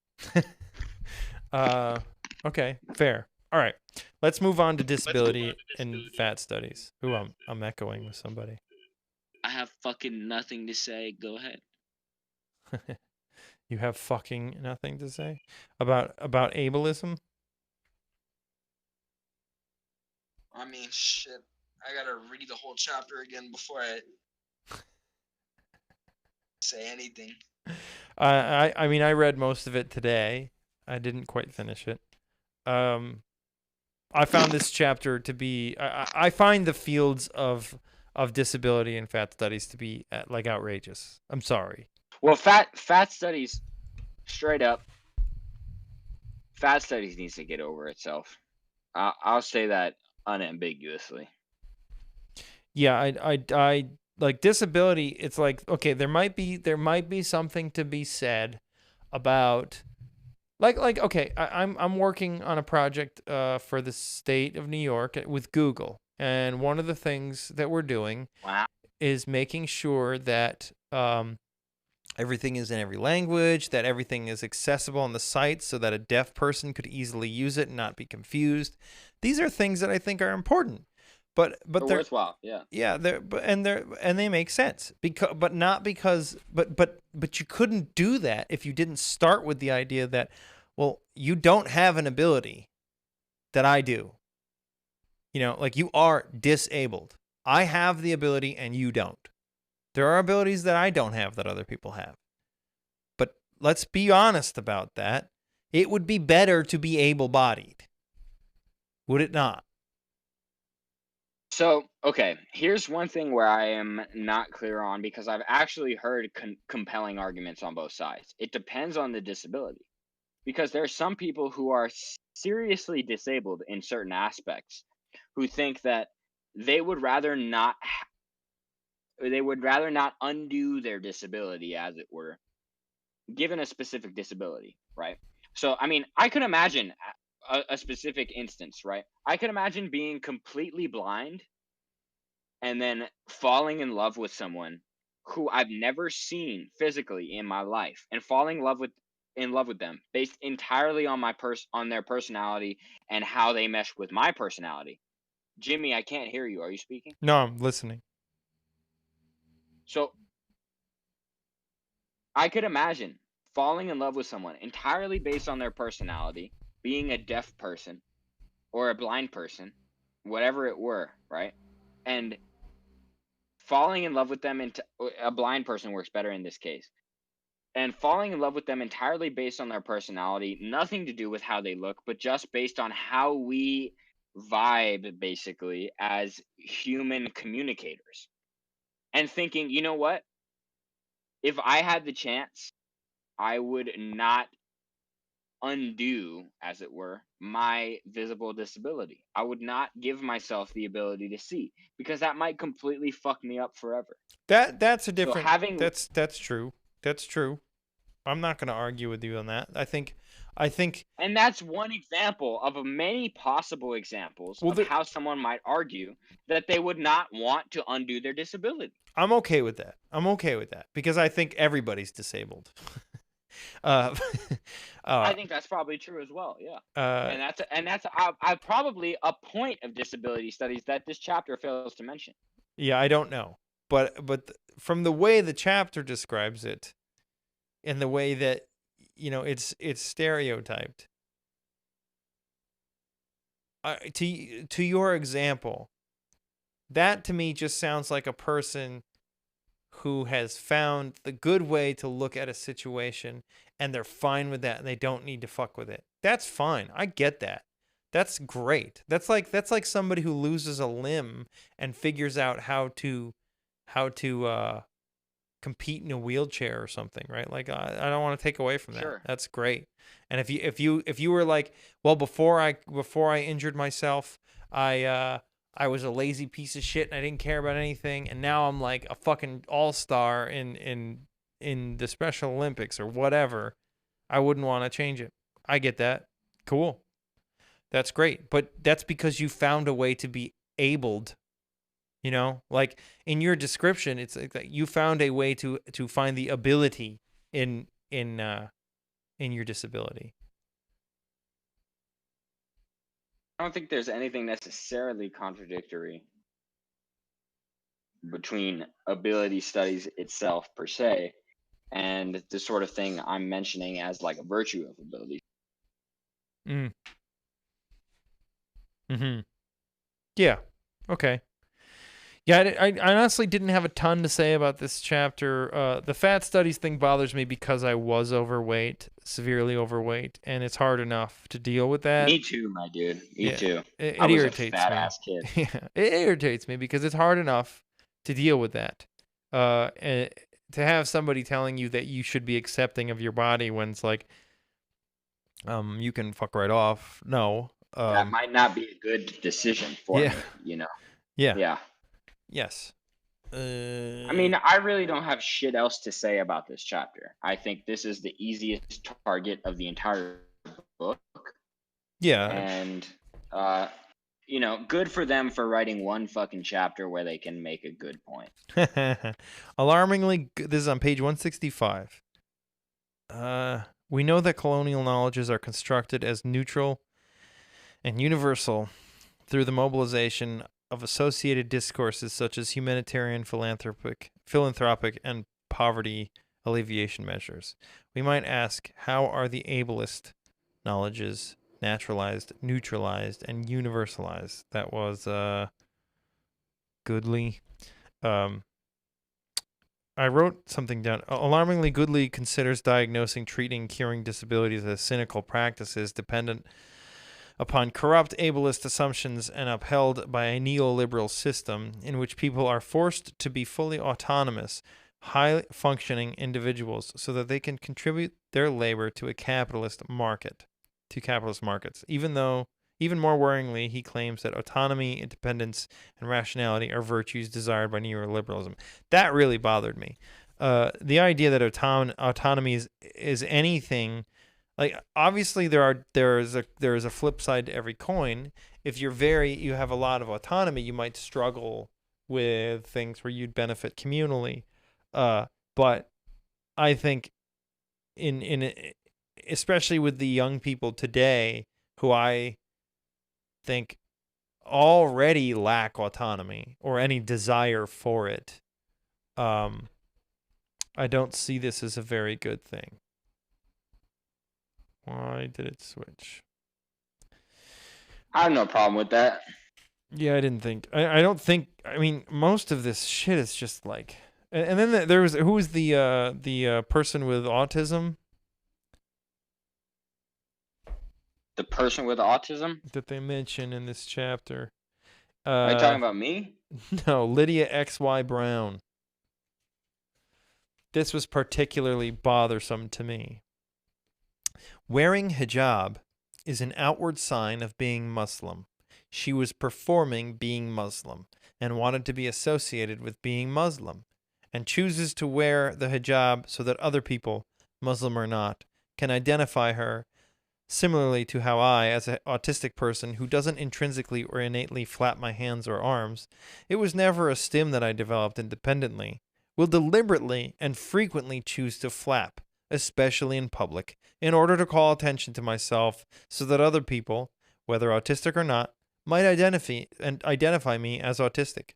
Okay, fair. All right. Let's move on to disability and fat studies. Ooh, I'm echoing with somebody. I have fucking nothing to say. Go ahead. You have fucking nothing to say about ableism? I mean, shit. I gotta read the whole chapter again before I say anything. I mean, I read most of it today. I didn't quite finish it. I found this chapter to be. I find the fields of disability and fat studies to be like outrageous. I'm sorry. Well, fat studies, straight up, fat studies needs to get over itself. I'll say that unambiguously. Yeah, I like disability. It's like, okay, there might be something to be said about like okay, I'm working on a project for the state of New York with Google, and one of the things that we're doing is making sure that everything is in every language, that everything is accessible on the site so that a deaf person could easily use it and not be confused. These are things that I think are important. But they're worthwhile, yeah. Yeah, they make sense but you couldn't do that if you didn't start with the idea that, well, you don't have an ability that I do. You know, like, you are disabled. I have the ability and you don't. There are abilities that I don't have that other people have. But let's be honest about that. It would be better to be able-bodied. Would it not? So, okay, here's one thing where I am not clear on, because I've actually heard compelling arguments on both sides. It depends on the disability, because there are some people who are seriously disabled in certain aspects who think that they would rather not undo their disability, as it were, given a specific disability, right? So, I mean, I could imagine a specific instance, right? I could imagine being completely blind and then falling in love with someone who I've never seen physically in my life, and falling in love with them based entirely on on their personality and how they mesh with my personality. Jimmy, I can't hear you. Are you speaking? No, I'm listening. So I could imagine falling in love with someone entirely based on their personality, being a deaf person or a blind person, whatever it were, right? And falling in love with them, a blind person works better in this case, and falling in love with them entirely based on their personality, nothing to do with how they look, but just based on how we vibe, basically, as human communicators. And thinking, you know what? If I had the chance, I would not undo, as it were, my visible disability. I would not give myself the ability to see, because that might completely fuck me up forever. That's a different. So that's true. That's true. I'm not going to argue with you on that. I think. And that's one example of many possible examples of how someone might argue that they would not want to undo their disability. I'm okay with that. Because I think everybody's disabled. I think that's probably true as well. Yeah, and that's probably a point of disability studies that this chapter fails to mention. Yeah, I don't know, but from the way the chapter describes it, and the way that, you know, it's stereotyped. To your example, that to me just sounds like a person who has found the good way to look at a situation, and they're fine with that, and they don't need to fuck with it. That's fine. I get that. That's great. That's like somebody who loses a limb and figures out how to compete in a wheelchair or something, right? Like I don't want to take away from that. Sure. That's great. And if you were like, well, before I injured myself, I was a lazy piece of shit and I didn't care about anything, and now I'm like a fucking all-star in the Special Olympics or whatever, I wouldn't want to change it. I get that. Cool. That's great. But that's because you found a way to be abled. You know, like in your description, it's like that you found a way to find the ability in your disability. I don't think there's anything necessarily contradictory between ability studies itself per se and the sort of thing I'm mentioning as like a virtue of ability. Yeah. Okay. Yeah, I honestly didn't have a ton to say about this chapter. The fat studies thing bothers me because I was overweight, severely overweight, and it's hard enough to deal with that. Me too, my dude. Me too. It I was irritates a fat me. ass kid. Yeah, it irritates me because it's hard enough to deal with that. And to have somebody telling you that you should be accepting of your body when it's like, you can fuck right off. No. That might not be a good decision for me, you know? Yeah. Yeah. Yes. I mean, I really don't have shit else to say about this chapter. I think this is the easiest target of the entire book. Yeah. And, you know, good for them for writing one fucking chapter where they can make a good point. Alarmingly, this is on page 165. We know that colonial knowledges are constructed as neutral and universal through the mobilization of associated discourses such as humanitarian, philanthropic, and poverty alleviation measures. We might ask, how are the ableist knowledges naturalized, neutralized, and universalized? That was Goodley. I wrote something down. Alarmingly, Goodley considers diagnosing, treating, curing disabilities as cynical practices dependent upon corrupt ableist assumptions and upheld by a neoliberal system in which people are forced to be fully autonomous, high-functioning individuals so that they can contribute their labor to a capitalist market, to capitalist markets. Even more worryingly, he claims that autonomy, independence, and rationality are virtues desired by neoliberalism. That really bothered me. The idea that autonomy is anything. Like, obviously there is a flip side to every coin. If you have a lot of autonomy, you might struggle with things where you'd benefit communally. But I think especially with the young people today, who I think already lack autonomy or any desire for it, I don't see this as a very good thing. Why did it switch? I have no problem with that. Yeah, I didn't think. I don't think. I mean, most of this shit is just like. And then there was who was the person with autism? The person with autism That they mention in this chapter. Are you talking about me? No, Lydia XY Brown. This was particularly bothersome to me. Wearing hijab is an outward sign of being Muslim. She was performing being Muslim and wanted to be associated with being Muslim, and chooses to wear the hijab so that other people, Muslim or not, can identify her, similarly to how I, as an autistic person who doesn't intrinsically or innately flap my hands or arms, it was never a stim that I developed independently, will deliberately and frequently choose to flap, especially in public, in order to call attention to myself so that other people, whether autistic or not, might identify me as autistic.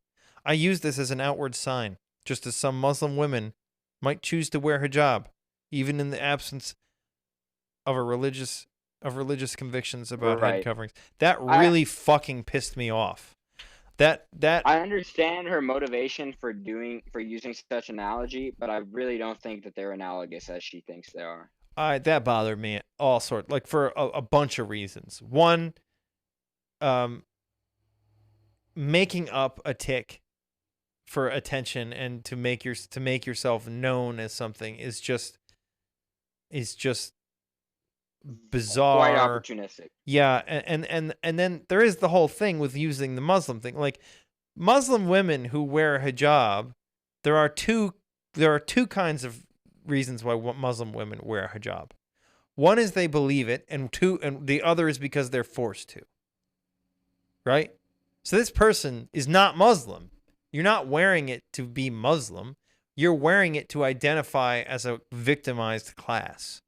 I use this as an outward sign, just as some Muslim women might choose to wear hijab, even in the absence of religious convictions about head coverings. That really fucking pissed me off. That I understand her motivation for using such analogy, but I really don't think that they're analogous as she thinks they are. That bothered me all sorts, like for a bunch of reasons. One, making up a tick for attention and to make yourself known as something is just bizarre. Quite opportunistic. Yeah, and then there is the whole thing with using the Muslim thing. Like Muslim women who wear hijab, there are two kinds of reasons why Muslim women wear hijab. One is they believe it, and the other is because they're forced to. Right? So this person is not Muslim. You're not wearing it to be Muslim. You're wearing it to identify as a victimized class.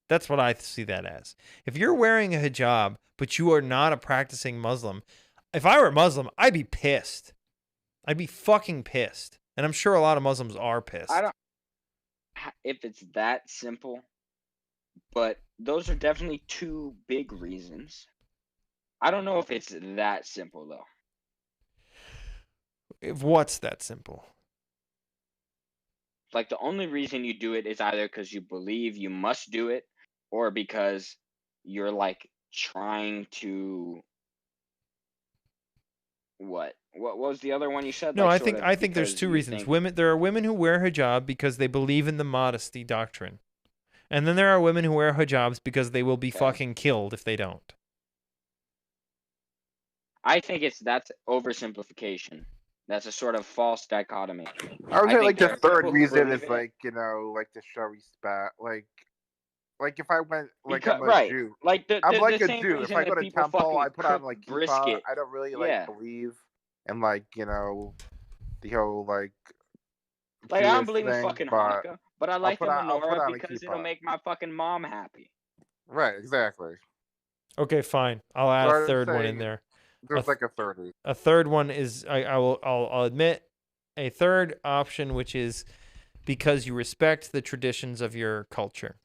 That's what I see that as. If you're wearing a hijab, but you are not a practicing Muslim, if I were Muslim, I'd be pissed. I'd be fucking pissed. And I'm sure a lot of Muslims are pissed. I don't if it's that simple, but those are definitely two big reasons. I don't know if it's that simple though. If what's that simple? Like the only reason you do it is either because you believe you must do it, or because you're like trying to what was the other one you said? No, Like, I think there's two reasons. There are women who wear hijab because they believe in the modesty doctrine. And then there are women who wear hijabs because they will be fucking killed if they don't. I think that's oversimplification. That's a sort of false dichotomy. I would say like the third reason is it. like, you know, like to show respect. Like if I went like Because, I'm a Jew. Like I'm like the a same Jew. If reason I go that to people temple, fucking I put on cook like kippah. brisket. I don't really like believe in like, you know, the whole like I don't believe in thing, fucking Hanukkah, but I like the menorah because it'll make my fucking mom happy. Right, exactly. Okay, fine. I'll add a third one in there. There's like a third reason. A third one is I'll admit a third option, which is because you respect the traditions of your culture.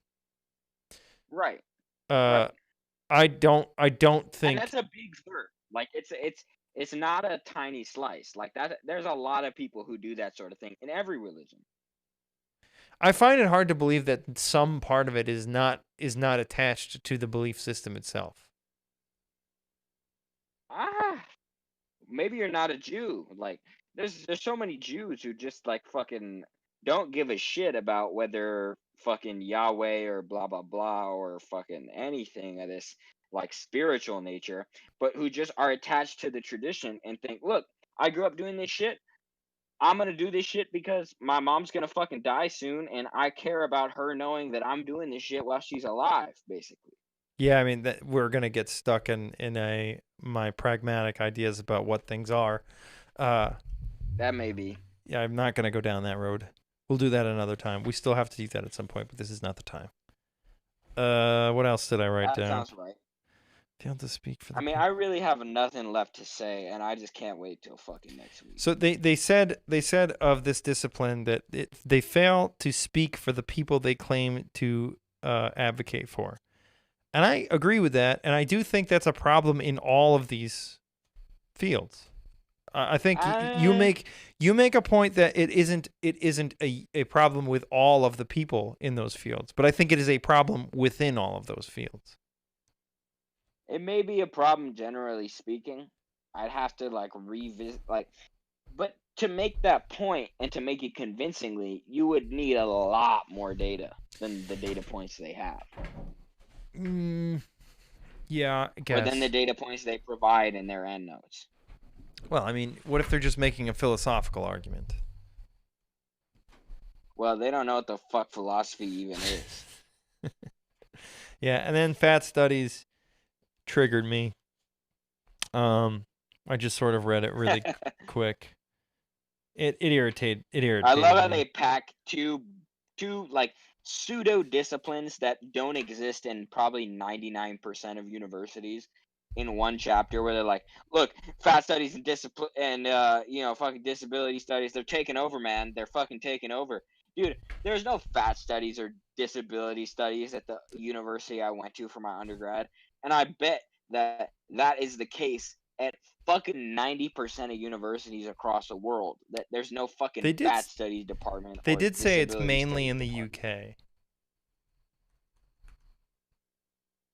Right. I don't think, and that's a big third. Like it's not a tiny slice. Like that there's a lot of people who do that sort of thing in every religion. I find it hard to believe that some part of it is not attached to the belief system itself. Maybe you're not a Jew. Like there's so many Jews who just like fucking don't give a shit about whether fucking Yahweh or blah blah blah or fucking anything of this like spiritual nature, but who just are attached to the tradition and think, look, I grew up doing this shit. I'm gonna do this shit because my mom's gonna fucking die soon, and I care about her knowing that I'm doing this shit while she's alive, basically. Yeah, I mean that we're gonna get stuck in my pragmatic ideas about what things are. That may be. Yeah, I'm not gonna go down that road. We'll do that another time. We still have to do that at some point, but this is not the time. What else did I write down? That sounds right. Failed to speak for the I mean, I really have nothing left to say, and I just can't wait till fucking next week. So they said of this discipline that they fail to speak for the people they claim to advocate for. And I agree with that, and I do think that's a problem in all of these fields. I think you make a point that it isn't a problem with all of the people in those fields, but I think it is a problem within all of those fields. It may be a problem generally speaking. I'd have to like revisit but to make that point and to make it convincingly, you would need a lot more data than the data points they have. Yeah, I guess. Or than the data points they provide in their endnotes. Well, I mean, what if they're just making a philosophical argument? Well, they don't know what the fuck philosophy even is. Yeah, and then fat studies triggered me. I just sort of read it really quick. It irritated I love how me. they pack two like pseudo disciplines that don't exist in probably 99% of universities in one chapter, where they're like, look, fat studies and discipline and fucking disability studies, they're taking over, man. They're fucking taking over. Dude, there's no fat studies or disability studies at the university I went to for my undergrad. And I bet that is the case at fucking 90% of universities across the world. That there's no fucking fat studies department. They did say it's mainly in the UK.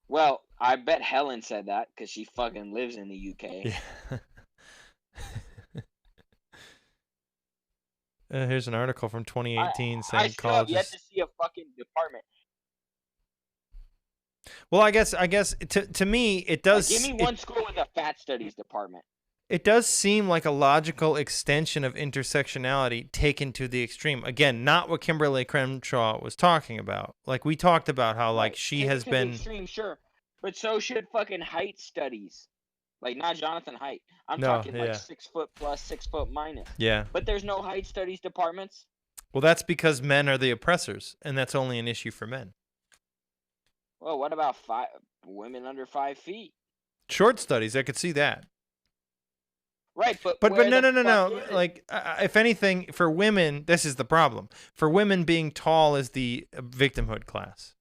Well, I bet Helen said that because she fucking lives in the UK. Yeah. Here's an article from 2018 I saying still have yet colleges. to see a fucking department. Well, I guess to me it does. Give me one school with a fat studies department. It does seem like a logical extension of intersectionality taken to the extreme. Again, not what Kimberly Crenshaw was talking about. Like we talked about how like she Take has it to the been. extreme, sure, but so should fucking height studies. Like not Jonathan Haidt. I'm No, talking yeah. like 6 foot plus, 6 foot minus. Yeah. But there's no height studies departments. Well, that's because men are the oppressors, and that's only an issue for men. Well, what about women under 5 feet? Short studies, I could see that. Right, but no. Like, if anything, for women, this is the problem. For women, being tall is the victimhood class.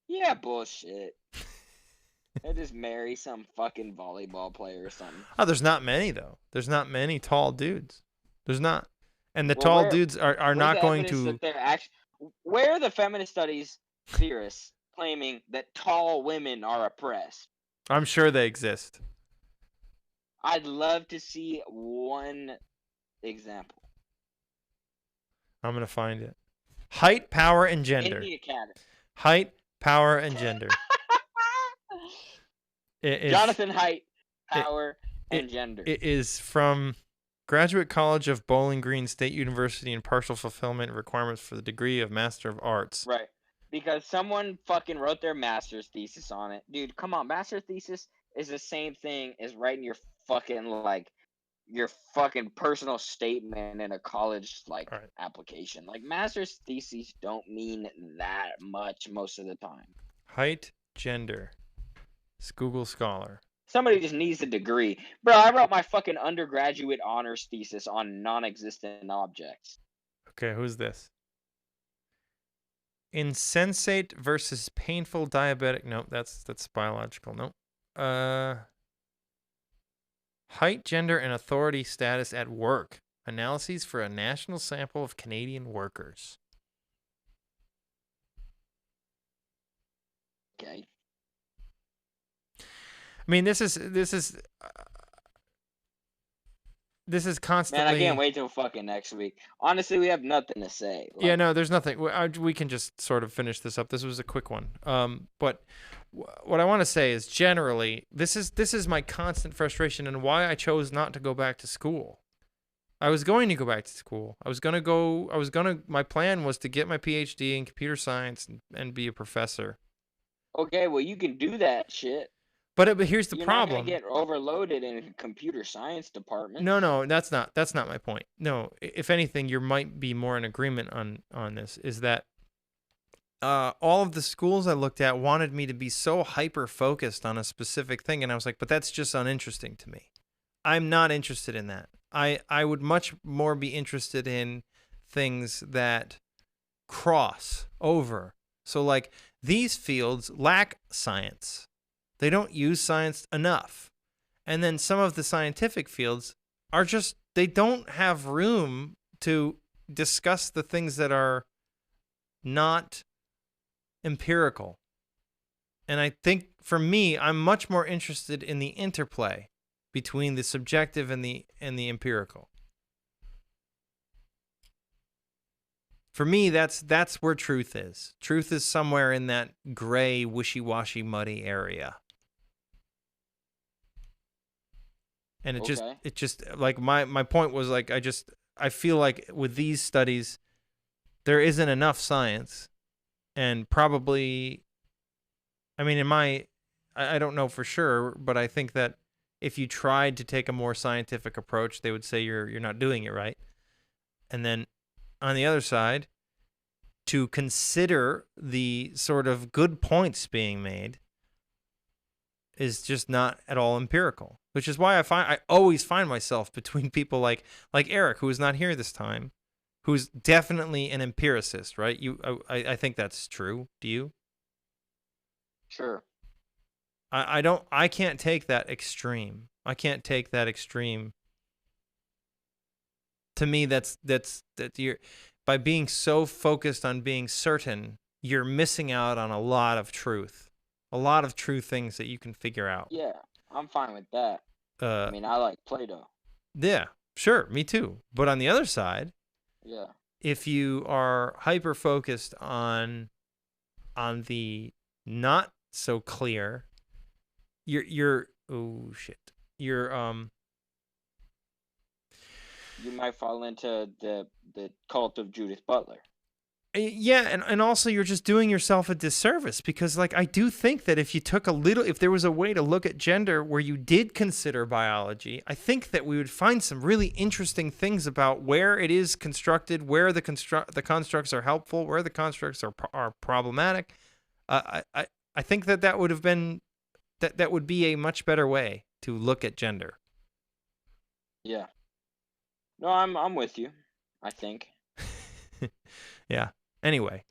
Yeah, bullshit. They just marry some fucking volleyball player or something. Oh, there's not many though. There's not many tall dudes. There's not, and the tall dudes are not going to. Where are the feminist studies theorists claiming that tall women are oppressed? I'm sure they exist. I'd love to see one example. I'm gonna find it. Height, power, and gender. In the academy. Height, power, and gender. Jonathan Haidt, power, and gender. It is from Graduate College of Bowling Green State University and partial fulfillment requirements for the degree of Master of Arts. Right. Because someone fucking wrote their master's thesis on it. Dude, come on. Master's thesis is the same thing as writing your fucking, like, your fucking personal statement in a college, like, application. Like, master's theses don't mean that much most of the time. Height, gender. It's Google Scholar. Somebody just needs a degree. Bro, I wrote my fucking undergraduate honors thesis on non-existent objects. Okay, who's this? Insensate versus painful diabetic. Nope, that's biological. Nope. Height, gender, and authority status at work. Analyses for a national sample of Canadian workers. Okay. I mean, this is constantly. Man, I can't wait till fucking next week. Honestly, we have nothing to say. Like, yeah, no, there's nothing. We can just sort of finish this up. This was a quick one. But what I want to say is generally, this is my constant frustration and why I chose not to go back to school. I was going to go back to school. My plan was to get my PhD in computer science and be a professor. Okay, well, you can do that shit. But here's the problem. You're not gonna get overloaded in a computer science department. No, that's not my point. No, if anything, you might be more in agreement on this. Is that all of the schools I looked at wanted me to be so hyper focused on a specific thing, and I was like, but that's just uninteresting to me. I'm not interested in that. I would much more be interested in things that cross over. So like these fields lack science. They don't use science enough. And then some of the scientific fields are just, they don't have room to discuss the things that are not empirical. And I think for me, I'm much more interested in the interplay between the subjective and the empirical. For me, that's where truth is. Truth is somewhere in that gray, wishy-washy, muddy area. And it just like my point was like I feel like with these studies there isn't enough science, and probably I mean I don't know for sure, but I think that if you tried to take a more scientific approach, they would say you're not doing it right. And then on the other side, to consider the sort of good points being made is just not at all empirical, which is why I always find myself between people like Eric, who is not here this time, who's definitely an empiricist, right? I think that's true. Do you? Sure. I can't take that extreme. I can't take that extreme. To me, that you're, by being so focused on being certain, you're missing out on a lot of truth. a lot of true things that you can figure out. Yeah, I'm fine with that. I mean, I like Plato. Yeah, sure, me too. But on the other side, Yeah. if you are hyper focused on the not so clear, you're oh shit. You're You might fall into the cult of Judith Butler. yeah, and also you're just doing yourself a disservice, because like I do think that if you took if there was a way to look at gender where you did consider biology, I think that we would find some really interesting things about where it is constructed, where the constructs are helpful, where the constructs are problematic. I think that would have been that would be a much better way to look at gender. Yeah. No, I'm with you, I think. Yeah. Anyway,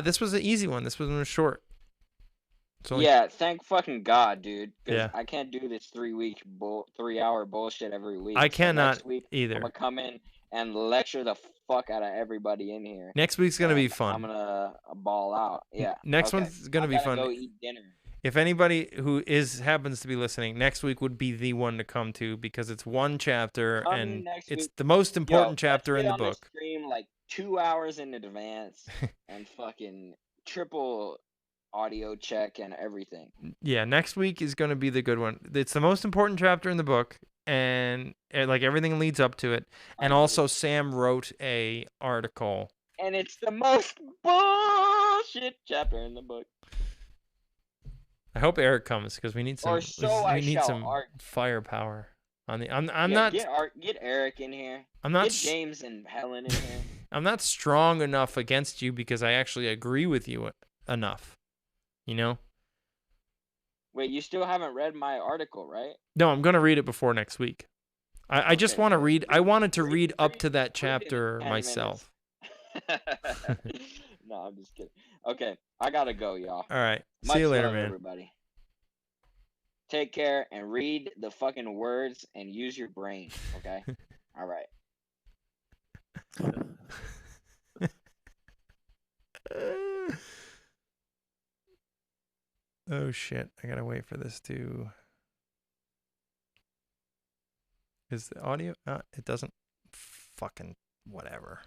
this was an easy one. This one was short. Yeah, thank fucking God, dude. Because Yeah. I can't do this 3-hour bullshit every week. I So cannot next week, either. I'm gonna come in and lecture the fuck out of everybody in here. Next week's gonna be fun. I'm gonna ball out. Yeah. Next one's gonna be fun. Go eat dinner. If anybody who happens to be listening, next week would be the one to come to, because it's one chapter and it's the most important chapter in the book. The stream like 2 hours in advance and fucking triple audio check and everything. Yeah, next week is going to be the good one. It's the most important chapter in the book, and like everything leads up to it. And also Sam wrote a article. And it's the most bullshit chapter in the book. I hope Eric comes, because we need some firepower on the I'm not get Eric in here. I'm not get James and Helen in here. I'm not strong enough against you because I actually agree with you enough. You know? Wait, you still haven't read my article, right? No, I'm going to read it before next week. I just want to read. I wanted to read up to that chapter myself. No, I'm just kidding. Okay, I got to go, y'all. All right. Much See you later, love, man. Everybody. Take care and read the fucking words and use your brain, okay? All right. Oh shit, I gotta wait for this to... Is the audio... it doesn't... Fucking whatever.